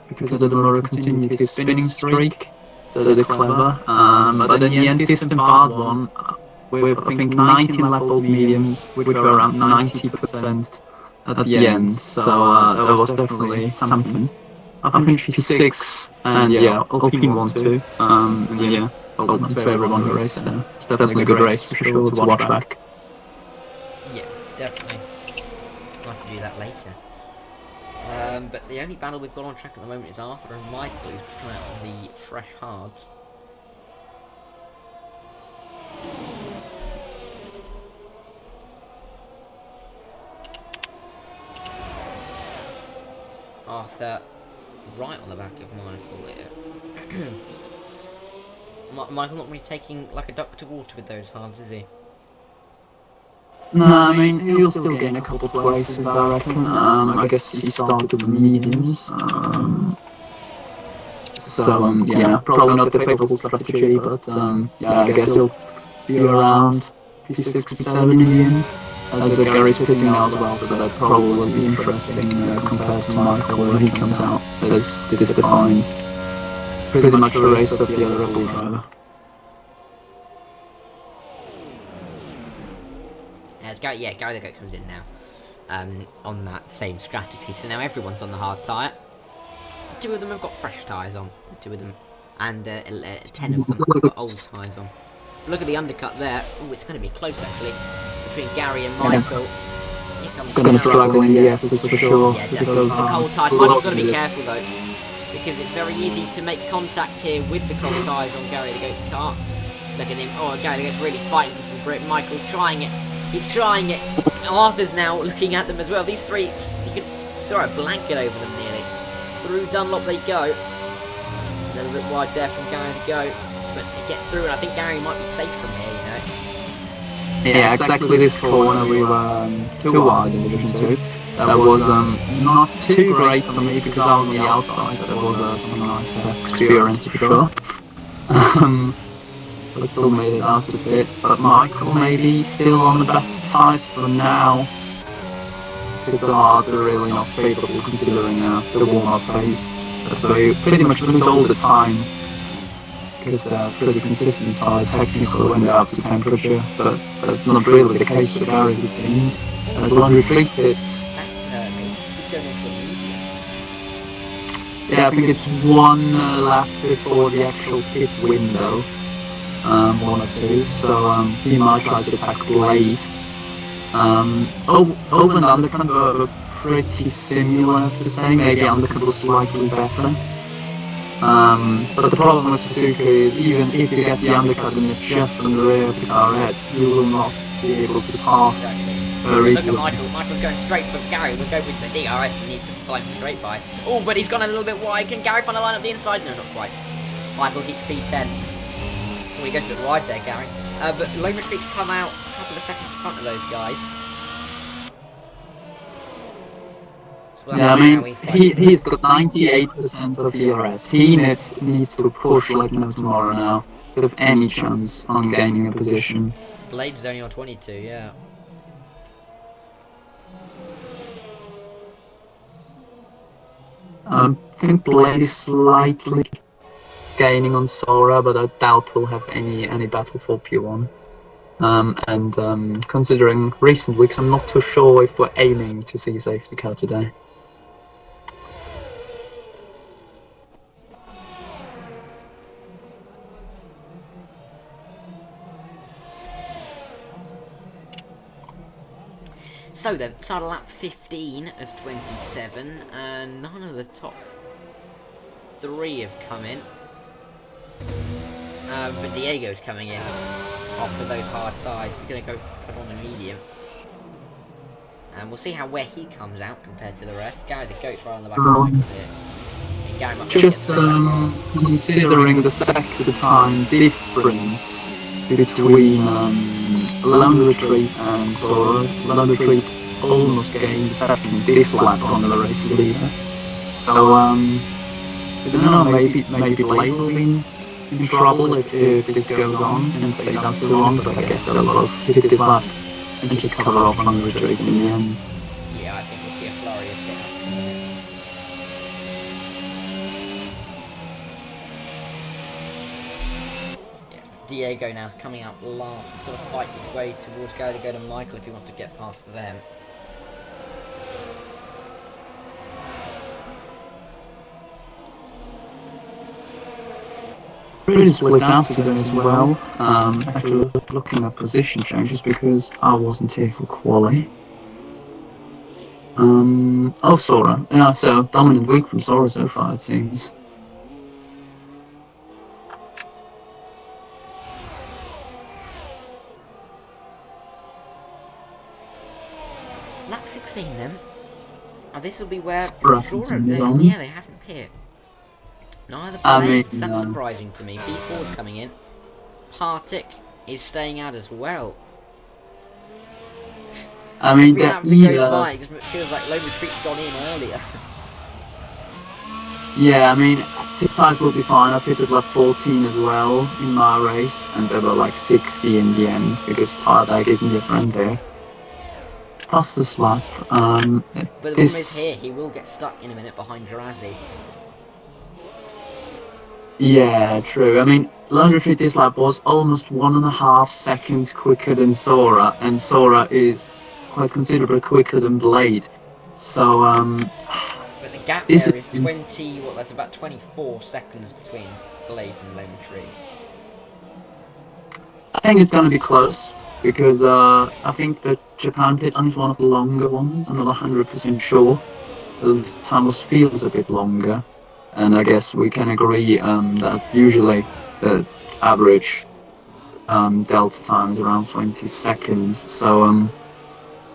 because Edinburgh continued his spinning streak, so they're clever. But in the end, Distant Bard won with I think 19 lap-old mediums, which were around 90% at the end, so that was definitely something. I think she's 6, and yeah, Alpine won too. Yeah, well, my favourite one of the race there. It's definitely a good race for sure to watch back. Yeah, definitely. We'll have to do that later. But the only battle we've got on track at the moment is Arthur and Michael, who's come out on the fresh hards. Arthur right on the back of Michael here. Michael not really taking like a duck to water with those hards, is he? No, I mean, he'll still gain a couple places, I reckon. I guess he started with the mediums. Yeah, probably not the favourable strategy, but yeah, I guess he'll be around P6, P7 medium. As Gary's picking out as well, so that probably will be interesting compared to Michael when he comes out, as this defines pretty much the race of the other Red Bull driver. Gary the Goat comes in now. On that same strategy. So now everyone's on the hard tyre. 2 of them have got fresh tyres on. 2 of them. And 10 of them have got old tyres on. Look at the undercut there. Oh, it's going to be close actually. Between Gary and Michael. Here comes It's going to struggle in the S's for sure. Yeah, with definitely. those The cold arms. tyre. Michael's got to be careful though. Because it's very easy to make contact here with the cold tyres on Gary the Goat's car. Look at him. Oh, Gary the Goat's really fighting for some grip. Michael trying it. He's trying it. Arthur's now looking at them as well. These 3, you can throw a blanket over them nearly. Through Dunlop they go. A little bit wide there from Gary to go. But they get through, and I think Gary might be safe from here, you know. Yeah, exactly this corner we were too wide in Division 2. That was not too great for me because I was on the outside, but it was some nice experience for sure. But still made it out a bit. But Michael maybe still on the best tyres for now. Because the hards are really not favourable considering the warm-up phase. So you pretty much lose all the time. Because they're pretty consistent tyres technically when they're up to temperature. But that's not really the case with Gary, it seems. As long as retreat hits. Yeah, I think it's 1 lap before the actual pit window. 1 or 2, so he might try to attack Blade. Over and undercut were pretty similar, I have to say. Maybe undercut was slightly better. But the problem with Suzuka is even if you get the undercut and it's just on the rear of the car ahead, you will not be able to pass very Look at easily. Michael. Michael's going straight for Gary. We'll go with the DRS and he's just flying straight by. Oh, but he's gone a little bit wide. Can Gary find a line up the inside? No, not quite. Michael keeps P10. Oh, he goes a bit wide there, Gary. But Low Retreat's come out a couple of seconds in front of those guys. So we'll Yeah, I have to see how mean, fights. he's got 98% of ERS. He needs to push like no tomorrow now, to have any chance on gaining a position. Blade's only on 22, yeah. I think Blade is slightly gaining on Sora, but I doubt we'll have any battle for P1. Considering recent weeks, I'm not too sure if we're aiming to see a safety car today. So then, started lap 15 of 27, and none of the top 3 have come in. But Diego's coming in after those hard thighs. He's going to go put on a medium. And we'll see where he comes out compared to the rest. Gary the Goat's right on the back of Michael here. And Gary might Just considering the second time difference between Lone Retreat and Sora, Lone Retreat almost gained second this lap on the race leader. So I don't know, maybe Blade will be in trouble if this goes on and stays out too long, but I guess they'll both hit this lap and just cover off Lone Retreat in the end. Yeah, I think we'll see a flurry of pickups. Diego now is coming out last. He's got to fight his way towards Gary to go to Michael if he wants to get past them. Pretty split out today as well. Actually looking at position changes because I wasn't here for quali. Oh, Sora. Yeah, so dominant week from Sora so far, it seems. Lap 16 then. And this will be where Sora is on. yeah, they haven't pit. Neither I mean, Blades, that's no. surprising to me. B4's coming in. Partick is staying out as well. I mean, Every that lap that goes either. by, it just feels like Low Retreat's gone in earlier. Yeah, I mean, his tires will be fine. I pitted lap 14 as well in my race, and they were like 60 in the end because tire drag isn't different there. Plus this lap, But the problem is this. here, he will get stuck in a minute behind Jirazi. Yeah, true. I mean, Lone Retreat this lap was almost 1.5 seconds quicker than Sora, and Sora is quite considerably quicker than Blade. So, But the gap this there is is 20, what, that's about 24 seconds between Blades and Lone Retreat. I think it's going to be close because I think the Japan pit is one of the longer ones. I'm not 100% sure. The time feels a bit longer, and I guess we can agree that usually the average delta time is around 20 seconds. So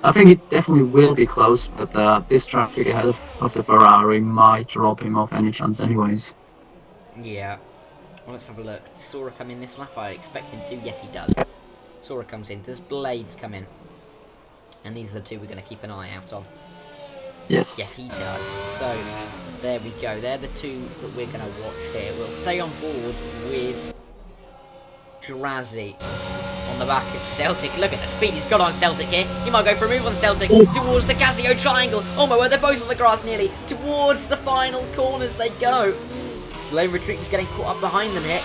I think it definitely will be close, but this traffic ahead of the Ferrari might drop him off any chance anyways. Yeah. Well, let's have a look. Does Sora come in this lap? I expect him to. Yes, he does. Sora comes in. Does Blades come in? And these are the two we're going to keep an eye out on. Yes. Yes, he does. So, there we go. They're the two that we're going to watch here. We'll stay on board with Drazzy on the back of Celtic. Look at the speed he's got on Celtic here. He might go for a move on Celtic towards the Casio triangle. Oh my word, they're both on the grass nearly. Towards the final corners they go. Lone Retreat is getting caught up behind them here.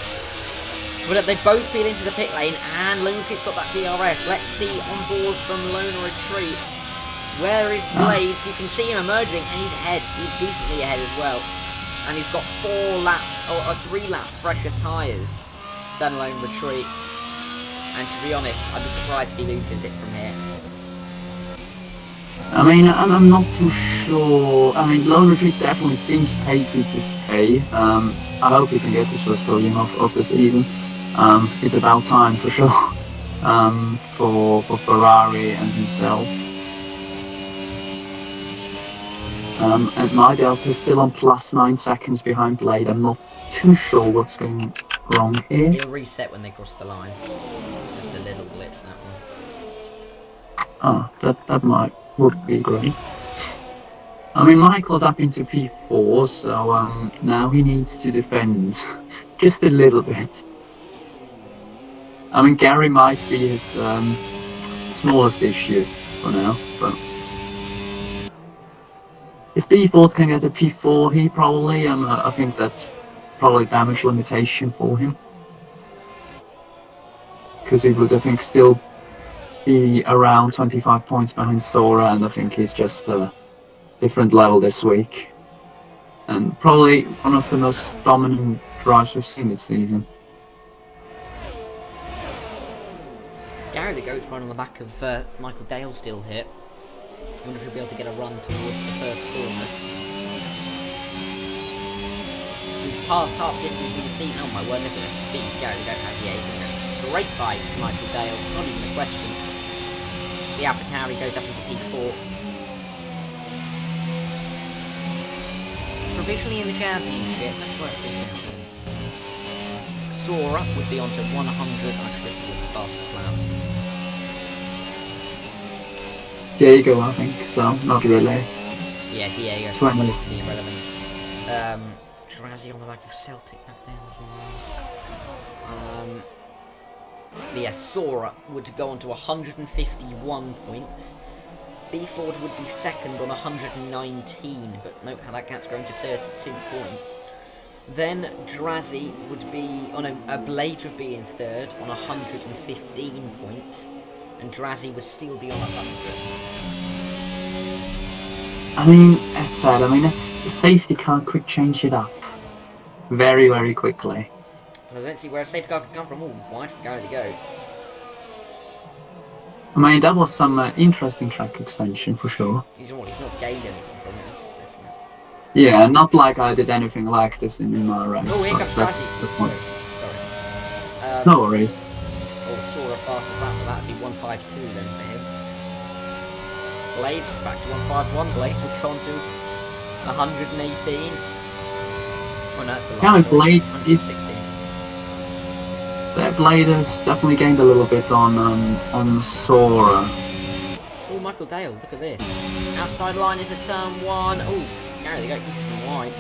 But they both peel into the pit lane, and Lone Retreat's got that DRS. Let's see on board from Lone Retreat. Where is Blades? You can see him emerging, and he's ahead. He's decently ahead as well. And he's got 3 lap fresher tyres than Lone Retreat. And to be honest, I'd be surprised if he loses it from here. I mean, I'm not too sure. I mean, Lone Retreat definitely seems hazy today. I hope he can get his first podium of the season. It's about time for sure. For Ferrari and himself. And my delta is still on plus 9 seconds behind Blade. I'm not too sure what's going wrong here. It'll reset when they cross the line. It's just a little glitch, that one. Oh, that would be great. I mean, Michael's up into P4, so now he needs to defend just a little bit. I mean, Gary might be his smallest issue for now, but if B4 can get a P4, he probably, I think that's probably damage limitation for him. Because he would, I think, still be around 25 points behind Sora, and I think he's just a different level this week. And probably one of the most dominant drives we've seen this season. Gary the Goat's run on the back of Michael Dale still here. I wonder if he'll be able to get a run towards the first corner. He's passed half distance, you can see, oh my word, look at the speed Gary the Goat has here. He's going to go straight by Michael Dale, not even a question. The AlphaTauri goes up into P4. Provisionally in the championship, let's work this out. Sora would be onto 100, actually, the fastest lap. Diego, I think, so not really. Yeah, Diego, 20. the irrelevant. Drazzy on the back of Celtic back there as well. But yeah, Sora would go on to 151 points. B Ford would be second on 119, but note how that gap's grown to 32 points. Then Drazzy would be, Blade would be in third on 115 points, and Drazzy would still be on 100. I mean, as said, the safety car could change it up very, very quickly. But I don't see where a safety car could come from. Oh, wide from Gary the Goat. I mean, that was some interesting track extension for sure. He's not gained anything from it, that's definitely. Yeah, not like I did anything like this in my race. Oh, here comes that's Drazzy. the point. Sorry. No worries. Oh, Sora fastest lap, so that would be 152 then for him. Blade back to 151. Blade would go on to 118. Oh no, that's a lot. Yeah, Blade is. 116. That Blade has definitely gained a little bit on Sora. Oh, Michael Dale, look at this. Outside line is a turn 1. Oh, Gary the Goat pushes him wide.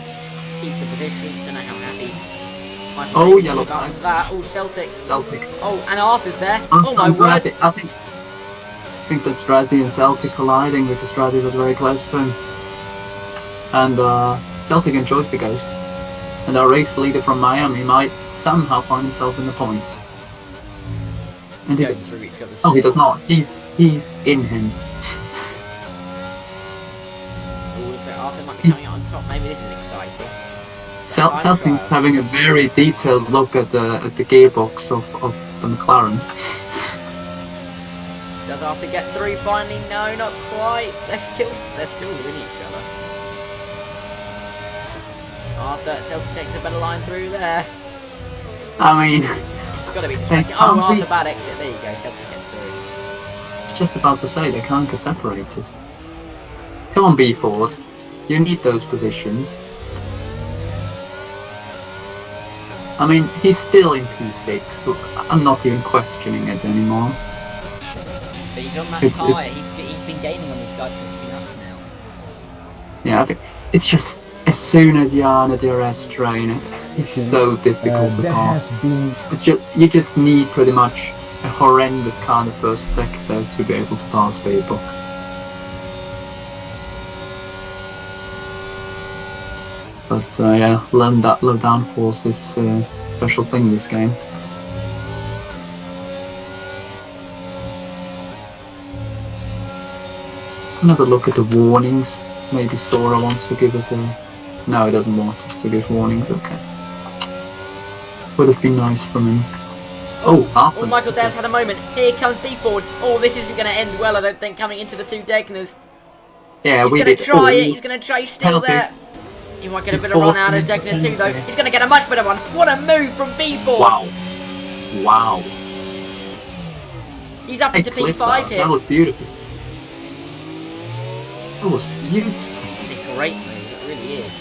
Keeps the position, don't know how happy. Oh, yellow flag. That. Oh, Celtic. Oh, and Arthur's there. Oh my word. I think that's Drazzy and Celtic colliding because Drazzy was very close to him. And Celtic enjoys the Ghost. And our race leader from Miami might somehow find himself in the points. And he Going does. through each other's Oh, he still. does not. He's in him. Oh, looks like Arthur might be coming out on top. Maybe this is exciting. Celtic's having a very detailed look at the gearbox of the McLaren. Does Arthur get through finally? No, not quite. They're still with each other. Arthur, Celtic takes a better line through there. I mean, It's got to be they distracting. can't Oh, be. Arthur, bad exit. There you go. Celtic gets through. Just about to say they can't get separated. Come on, B Ford. You need those positions. I mean, he's still in P6, so I'm not even questioning it anymore. But he's on that It's- tyre. He's been gaining on these guys for 3 laps now. Yeah, I think it's just as soon as you're on a DRS train, it's so difficult to pass. It's just, you just need pretty much a horrendous kind of first sector to be able to pass people. But yeah, low downforce is a special thing in this game. Another look at the warnings. Maybe Sora wants to give us a... No, he doesn't want us to give warnings, okay. Would have been nice from him. Oh, Oh, Michael Dale's had a moment. Here comes B Ford. Oh, this isn't going to end well, I don't think, coming into the two Degners. Yeah, He's we going did. to try it. Oh, He's going to try. He's still penalty. there. He might get a bit of run out of Degner too, though. He's going to get a much better one. What a move from B Ford. Wow. Wow. He's up Hey, into clip P5 here. that was beautiful. That was beautiful. It's a great move. It really is.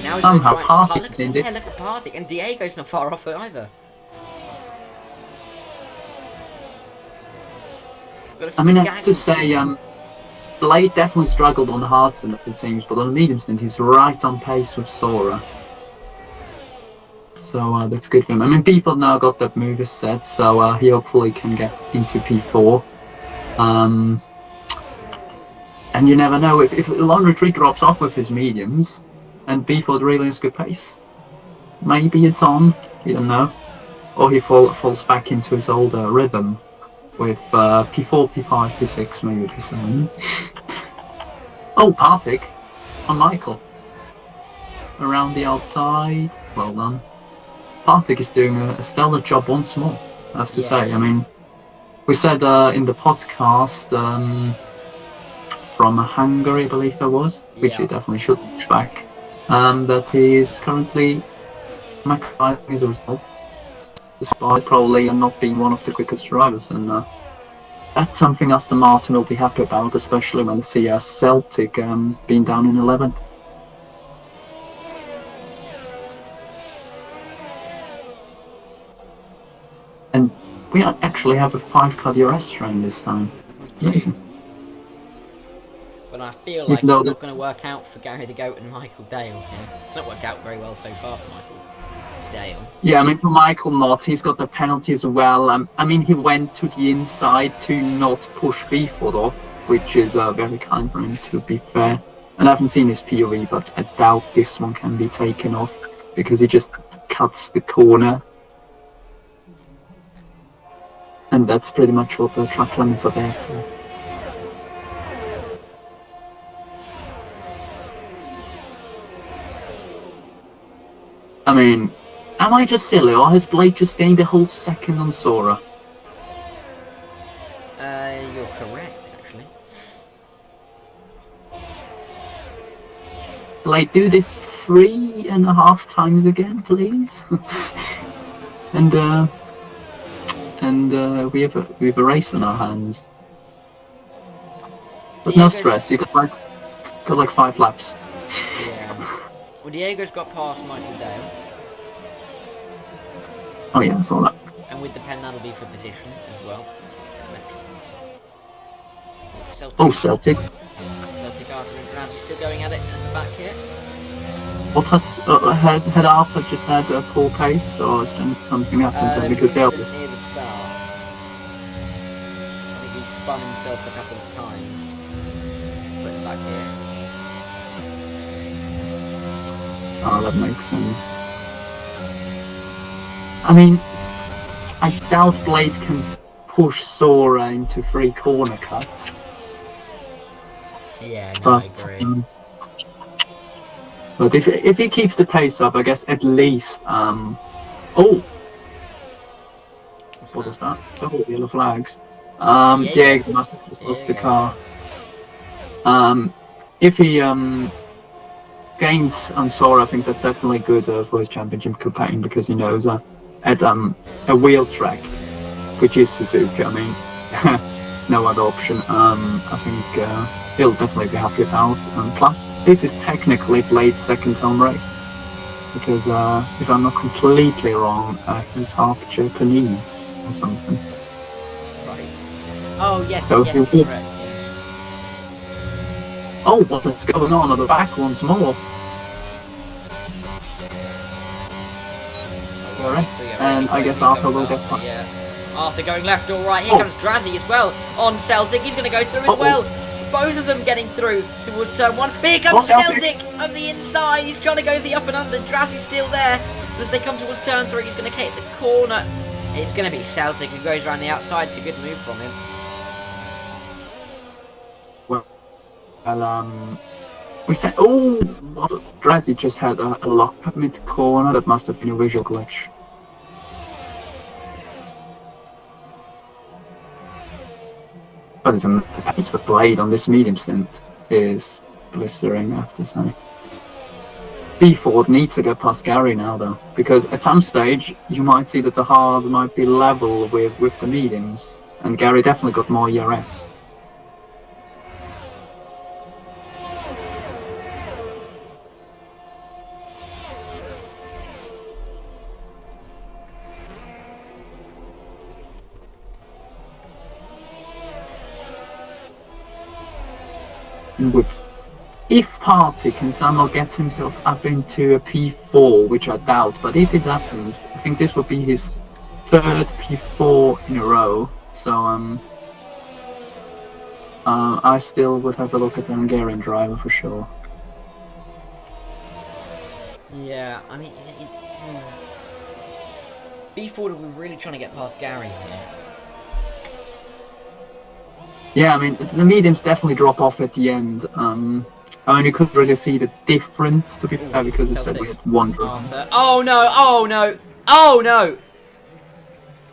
Now he's Somehow gonna try and- Partik's in yeah, this. look at Partik. And Diego's not far off it either. Got a I few mean, I have to gags. say, Blade definitely struggled on the hard stint, it seems, but on the medium stint, he's right on pace with Sora. So that's good for him. I mean, people now got that move set, so he hopefully can get into P4. And you never know, if Long Retreat drops off with his mediums, and B4 really has good pace, maybe it's on, you don't know. Or he falls back into his older rhythm with P4, P5, P6, maybe P7. Oh, Partik on Michael. Around the outside, well done. Partik is doing a stellar job once more, I have to say. I mean, we said in the podcast from Hungary, I believe that was, which you definitely should watch back, that he is currently maximizing his result, despite probably not being one of the quickest drivers, and that's something Aston Martin will be happy about, especially when they see Celtic being down in 11th. And we actually have a 5-car DRS train this time. Amazing. But I feel like it's Even though not going to work out for Gary the Goat and Michael Dale. Yeah. It's not worked out very well so far for Michael Dale. Yeah, I mean, for Michael not, he's got the penalty as well. I mean, he went to the inside to not push Beeford off, which is very kind for him, to be fair. And I haven't seen his POV, but I doubt this one can be taken off, because he just cuts the corner. And that's pretty much what the track limits are there for. I mean, am I just silly, or has Blake just gained a whole second on Sora? You're correct, actually. Blake, do this 3.5 times again, please. and we have a race in our hands. But no stress. You got like 5 laps. Yeah. Well, Diego's got past Michael Dale. Oh yeah, I saw that. And with the pen, that'll be for position as well. Celtic. Oh, Celtic. Celtic Arthur and Krause still going at it at the back here. What had Arthur just had a poor pace, or has something happened there? Because they're... near the start. I think he spun himself a couple of times. Put it back here. Oh, that makes sense. I mean, I doubt Blade can push Sora into 3 corner cuts. Yeah, no, I But agree. but if he keeps the pace up, I guess at least oh, what was that? That was yellow flags. Diego must have just lost the Diego. car. If he gains on Sora, I think that's definitely good for his championship campaign because he knows at a wheel track, which is Suzuka. I mean, there's no other option. I think he'll definitely be happy about. Plus, this is technically Blade's second home race because if I'm not completely wrong, he's half Japanese or something. Right. Oh, yes, So yes, he'll be- correct. Oh, what's going on at the back once more? Alright, and I guess Arthur will get past. Yeah. Arthur going left or right. Here comes Drazzy as well on Celtic. He's going to go through as well. Both of them getting through towards turn 1. Here comes Celtic on the inside. He's trying to go the up and under. Drazzy's still there. As they come towards turn 3, he's going to hit the corner. It's going to be Celtic who goes around the outside. It's a good move from him. Well, we said, oh, Drazzy just had a lock up mid corner. That must have been a visual glitch. But the pace of Blade on this medium stint is blistering, I have to say. B4 needs to get past Gary now, though, because at some stage you might see that the hards might be level with the mediums, and Gary definitely got more ERS. If Party can somehow get himself up into a P4, which I doubt, but if it happens, I think this would be his 3rd P4 in a row. So I still would have a look at the Hungarian driver for sure. Yeah, I mean, B4 we're really trying to get past Gary here. Yeah, I mean, the mediums definitely drop off at the end. I mean, you couldn't really see the difference, to be fair, because it said we had one driver. Oh no, oh no, oh no!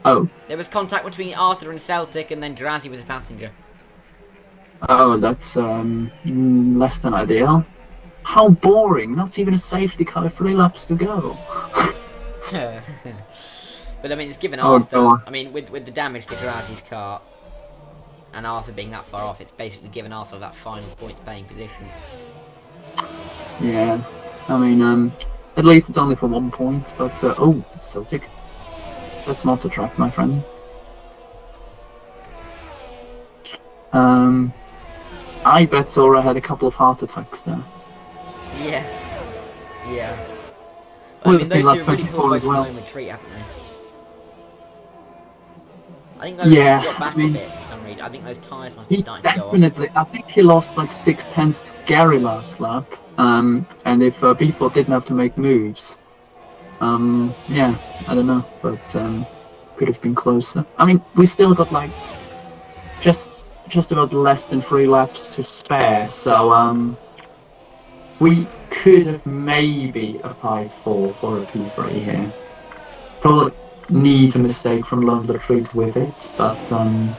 Oh. There was contact between Arthur and Celtic, and then Drazzy was a passenger. Oh, that's less than ideal. How boring, not even a safety car, 3 laps to go. But I mean, it's given Oh, Arthur, God. I mean, with the damage to Drazzy's car, and Arthur being that far off, it's basically given Arthur that final points paying position. Yeah, I mean, at least it's only for 1 point, but, oh, Celtic. That's not the track, my friend. I bet Sora had a couple of heart attacks there. Yeah. Yeah. Well, I mean, those two like have really 24 pulled away as from well. home retreat, haven't they? I think those got back a bit for some reason. I think those tyres must be He starting to go off. definitely, I think he lost like 6/10 to Gary last lap. And if B4 didn't have to make moves, yeah, I don't know, but could have been closer. I mean, we still got like just about less than 3 laps to spare, so we could have maybe applied for a P3 here. Probably needs a mistake from London Retreat with it, but I'm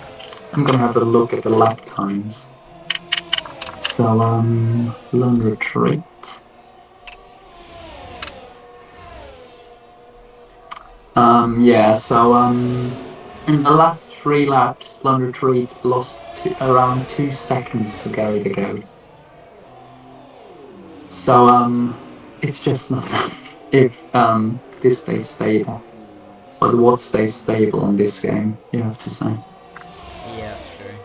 gonna have a look at the lap times. So London Retreat. Yeah, so in the last 3 laps, London Retreat lost around 2 seconds to Gary to go. So it's just not enough if this stays stable. But what stays stable on this game, you have to say. Yeah, that's true.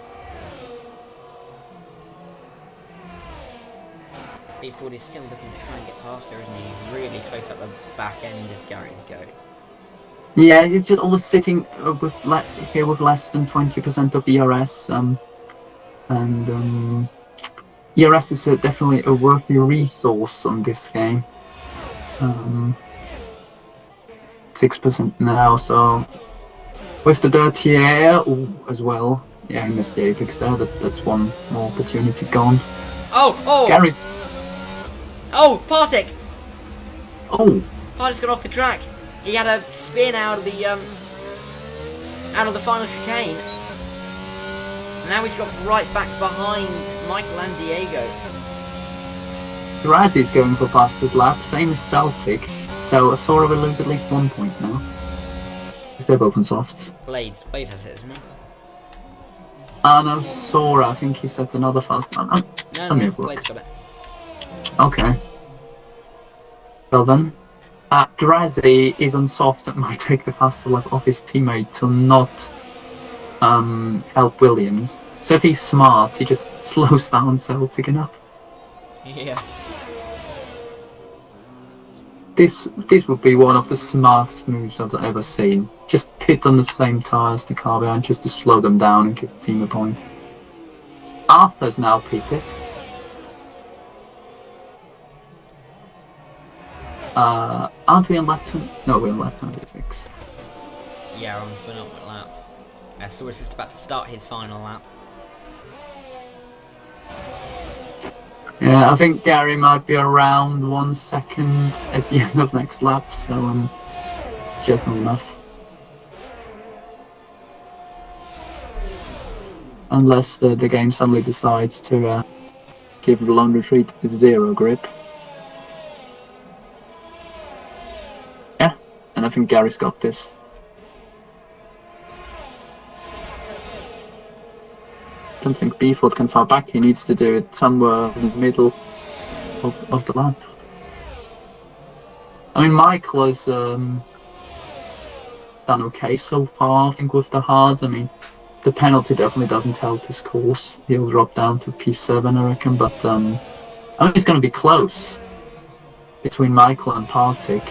B40 is still looking to try and get past her, isn't he? Really close up the back end of Gary to go. Yeah, it's just always sitting with here with less than 20% of ERS, and ERS is definitely a worthy resource on this game. 6% now, so with the dirty air as well. Yeah, he missed the apex there. That's one more opportunity gone. Oh! Gary's. Oh, Partick! Oh! Partick's gone off the track. He had a spin out of the final chicane. Now he's got right back behind Michael and Diego. Drazzy's going for fastest lap, same as Celtic. So Sora will lose at least 1 point now. Because they're both on softs. Blades has it, isn't he? No, Sora, I think he set another fast lap. No, Blades got it. Okay. Well then. Drazzy is on soft and might take the faster lap off his teammate to not help Williams. So if he's smart, he just slows down Celtic enough. Yeah. This would be one of the smartest moves I've ever seen. Just pit on the same tyre as the car behind just to slow them down and give the team a point. Arthur's now pitted. Aren't we on lap 2? No, we're on lap 96. Yeah, we're not at lap. So we're just about to start his final lap. Yeah, I think Gary might be around 1 second at the end of next lap, so it's just not enough. Unless the game suddenly decides to give the long retreat 0 grip. Yeah, and I think Gary's got this. I don't think Beeford can far back. He needs to do it somewhere in the middle of the lap. I mean, Michael has done okay so far, I think, with the hards. I mean, the penalty definitely doesn't help his course. He'll drop down to P7, I reckon, but I mean, it's going to be close between Michael and Partick.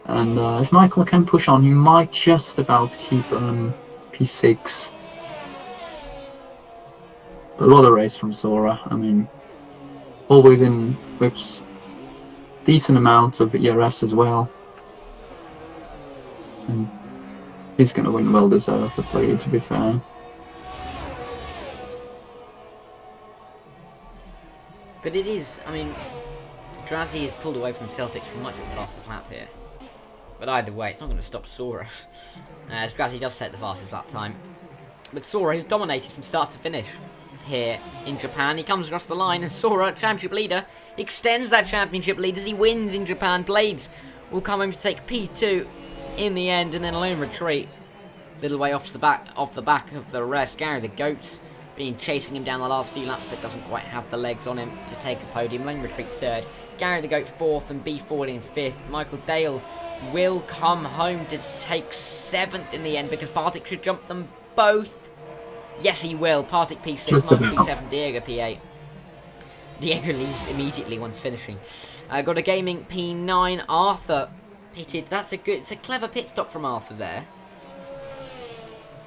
And if Michael can push on, he might just about keep P6. But what a race from Sora. I mean, always in with decent amounts of ERS as well. And he's going to win well deservedly, to be fair. But it is, I mean, Drazzy is pulled away from Celtics. We might take the fastest lap here. But either way, it's not going to stop Sora. As Drazzy does take the fastest lap time. But Sora has dominated from start to finish here in Japan. He comes across the line and Sora, championship leader, extends that championship lead as he wins in Japan. Blades will come home to take P2 in the end and then a lone retreat. Little way off the back of the rest. Gary the Goat's been chasing him down the last few laps but doesn't quite have the legs on him to take a podium. Lone retreat third. Gary the Goat fourth and B Ford in fifth. Michael Dale will come home to take 7th in the end because Partick should jump them both. Yes, he will. Partick P6, Michael P7, Diego P8. Diego leaves immediately once finishing. Got a gaming P9. Arthur pitted. It's a clever pit stop from Arthur there.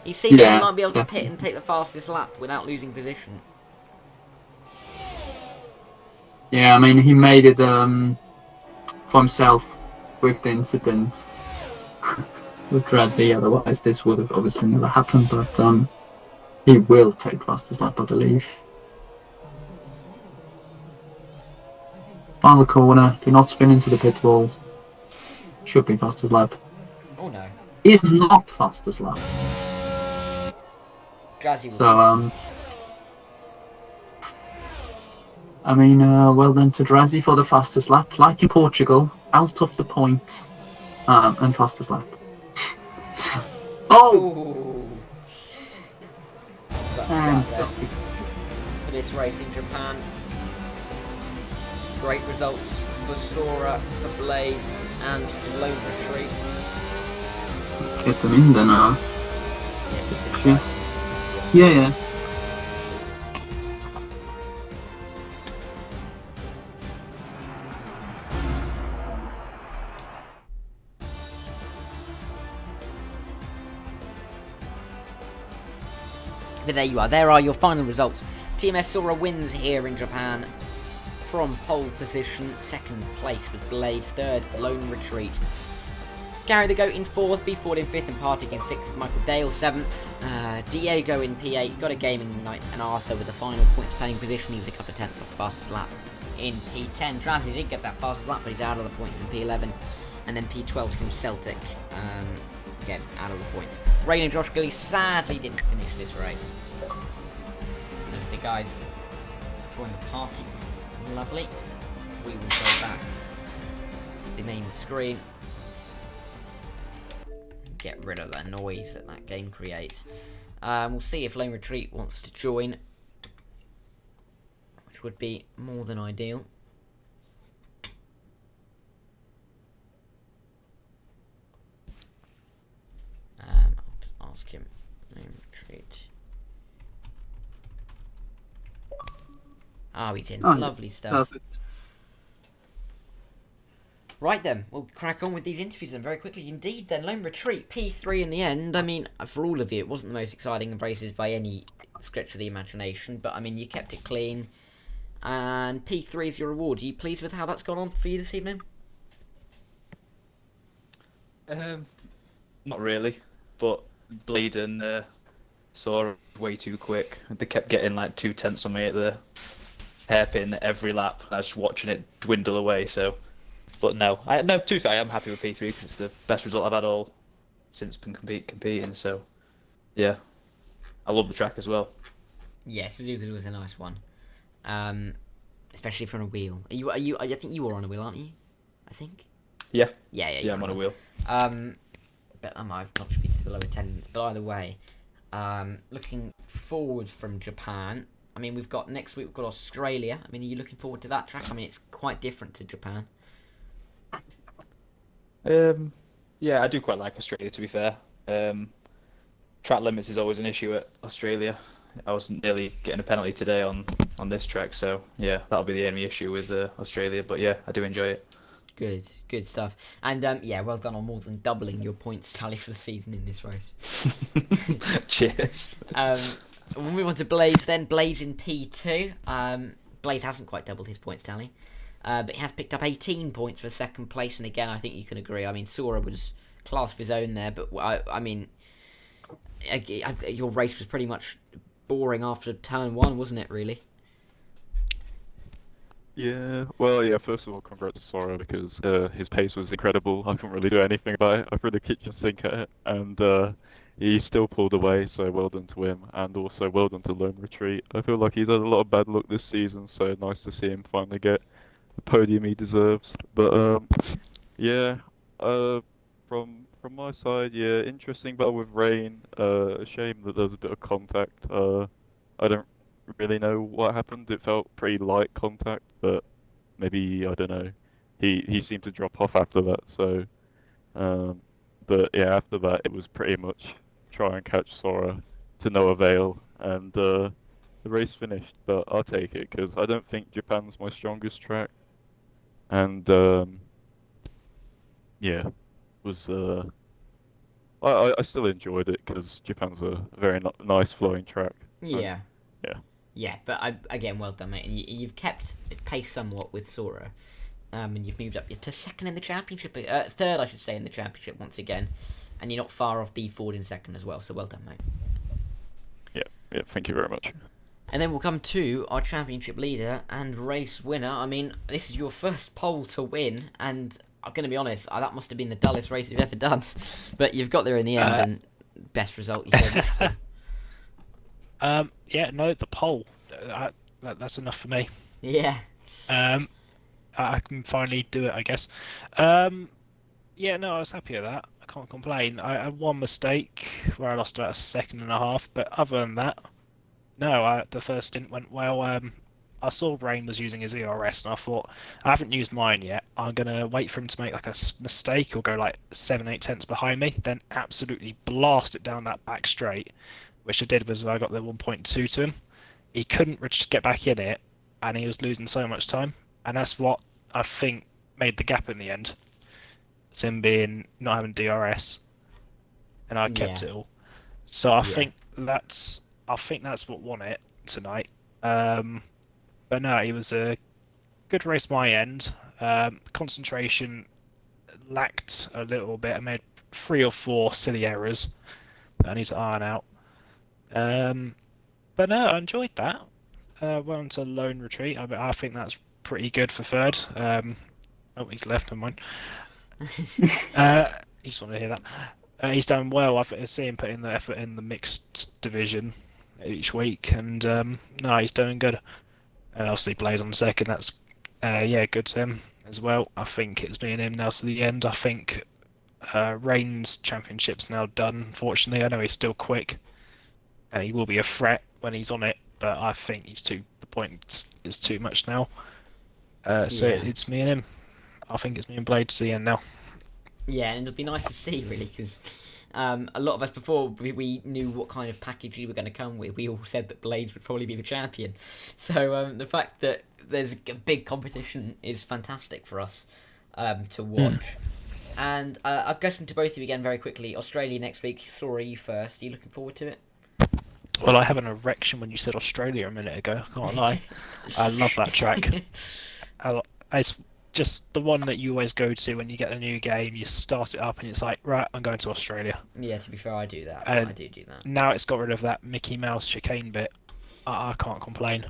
He seems he might be able to pit and take the fastest lap without losing position. Yeah, I mean, he made it for himself with the incident with Drazzy, otherwise this would have obviously never happened, but he will take fastest lap, I believe. Final corner, do not spin into the pit wall. Should be fastest lap. Oh no. Is not fastest lap. Drazzy so, I mean, well done to Drazzy for the fastest lap. Like in Portugal, out of the points and fastest lap. Oh! And for this race in Japan. Great results for Sora, for Blades, and Lone Retreat. Let's get them in then, Yes. Yeah. But there you are. There are your final results TMS Sora wins here in Japan from pole position. Second place was Blaze. Third, Lone Retreat. Gary the Goat in 4th, B Ford in 5th, and Partic in 6th, Michael Dale 7th. Diego in P8, got a gaming in 9th, and Arthur with the final points paying position. He was a couple of tenths off fastest lap in P10. Transy didn't get that fastest lap, but he's out of the points in P11. And then P12 from Celtic, again, out of the points. Rain and Josh Gilly sadly didn't finish this race. As the guys join the party, it's lovely. We will go back to the main screen. Get rid of that noise that game creates. We'll see if Lone Retreat wants to join, which would be more than ideal. I'll just ask him. Lone Retreat. Oh, he's in. Oh, Lovely stuff. Perfect. Right then, we'll crack on with these interviews then very quickly. Indeed then, Lone Retreat, P3 in the end. I mean, for all of you, it wasn't the most exciting of races by any stretch of the imagination, but I mean, you kept it clean. And P3 is your reward. Are you pleased with how that's gone on for you this evening? Not really, but Bleed and Sora way too quick. They kept getting like 2 tenths on me at the hairpin every lap, and I was just watching it dwindle away, so... But no, to be fair, I am happy with P3 because it's the best result I've had all since been competing. So, yeah, I love the track as well. Yeah, Suzuka's was a nice one, especially from a wheel. Are you? I think you were on a wheel, aren't you? I think. Yeah. Yeah. I'm on a wheel. But I've contributed to the low attendance. But either way, looking forward from Japan. I mean, next week we've got Australia. I mean, are you looking forward to that track? I mean, it's quite different to Japan. Yeah, I do quite like Australia, to be fair. Track limits is always an issue at Australia. I was nearly getting a penalty today on this track, so yeah, that'll be the only issue with Australia. But yeah, I do enjoy it. Good stuff. And yeah, well done on more than doubling your points tally for the season in this race. Cheers. We'll move on to Blaze then. Blaze in P2. Blaze hasn't quite doubled his points tally. But he has picked up 18 points for second place, and again, I think you can agree. I mean, Sora was class of his own there, but I mean, your race was pretty much boring after turn 1, wasn't it, really? Yeah, well, yeah, first of all, congrats to Sora because his pace was incredible. I couldn't really do anything about it. I threw the kitchen sink at it, and he still pulled away, so well done to him, and also well done to Lone Retreat. I feel like he's had a lot of bad luck this season, so nice to see him finally get the podium he deserves. But yeah, from my side, yeah, interesting battle with Rain. A shame that there was a bit of contact. I don't really know what happened. It felt pretty light contact, but maybe I don't know. He seemed to drop off after that. So, but yeah, after that it was pretty much try and catch Sora to no avail, and the race finished. But I'll take it because I don't think Japan's my strongest track. And yeah, was I still enjoyed it because Japan's a very nice flowing track. Yeah. Yeah. Yeah, but again, well done, mate. And you've kept pace somewhat with Sora, and you've moved up to second in the championship, third, I should say, in the championship once again, and you're not far off B Ford in second as well. So well done, mate. Yeah. Thank you very much. And then we'll come to our championship leader and race winner. I mean, this is your first pole to win, and I'm going to be honest, that must have been the dullest race you've ever done. But you've got there in the end, and best result you've ever done. Yeah, no, the pole. That's enough for me. Yeah. I can finally do it, I guess. Yeah, no, I was happy with that. I can't complain. I had one mistake where I lost about a second and a half, but other than that, no, the first stint went well. I saw Rain was using his ERS, and I thought, I haven't used mine yet. I'm going to wait for him to make like a mistake or go like 7-8 tenths behind me, then absolutely blast it down that back straight, which I did was I got the 1.2 to him. He couldn't get back in it, and he was losing so much time, and that's what I think made the gap in the end. It's him not having DRS, and I kept it all. So I think that's what won it tonight. But no, it was a good race my end. Concentration lacked a little bit. I made 3 or 4 silly errors that I need to iron out. But no, I enjoyed that. Went to lone retreat. I think that's pretty good for third. Oh, he's left. Never mind. He just wanted to hear that. He's done well. I see him putting the effort in the mixed division each week, and no, he's doing good. And obviously, Blade on second. That's yeah, good to him as well. I think it's me and him now to the end. I think Reigns' championship's now done. Unfortunately, I know he's still quick, and he will be a threat when he's on it. But I think the point is too much now. So Yeah. it's me and him. I think it's me and Blade to the end now. Yeah, and it'll be nice to see, really, because a lot of us, before we knew what kind of package we were going to come with, we all said that Blades would probably be the champion. So the fact that there's a big competition is fantastic for us to watch. And I'll go to both of you again very quickly. Australia next week. Sorry, you first. Are you looking forward to it? Well, I have an erection when you said Australia a minute ago. I can't lie. I love that track. It's just the one that you always go to when you get a new game. You start it up and it's like, right, I'm going to Australia. Yeah, to be fair, I do that. And I do that. Now it's got rid of that Mickey Mouse chicane bit. I can't complain.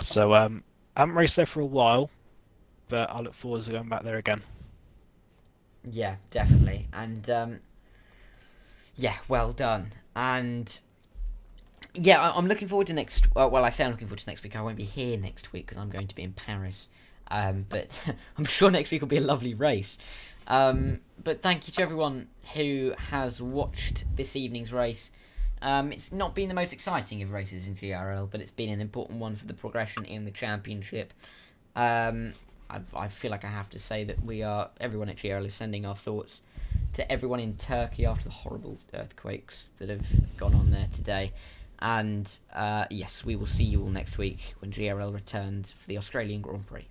So I haven't raced there for a while, but I look forward to going back there again. Yeah, definitely. And yeah, well done. And yeah, I'm looking forward to next. Well, I say I'm looking forward to next week. I won't be here next week because I'm going to be in Paris. But I'm sure next week will be a lovely race. But thank you to everyone who has watched this evening's race. It's not been the most exciting of races in GRL, but it's been an important one for the progression in the championship. I feel like I have to say that everyone at GRL is sending our thoughts to everyone in Turkey after the horrible earthquakes that have gone on there today. And yes, we will see you all next week when GRL returns for the Australian Grand Prix.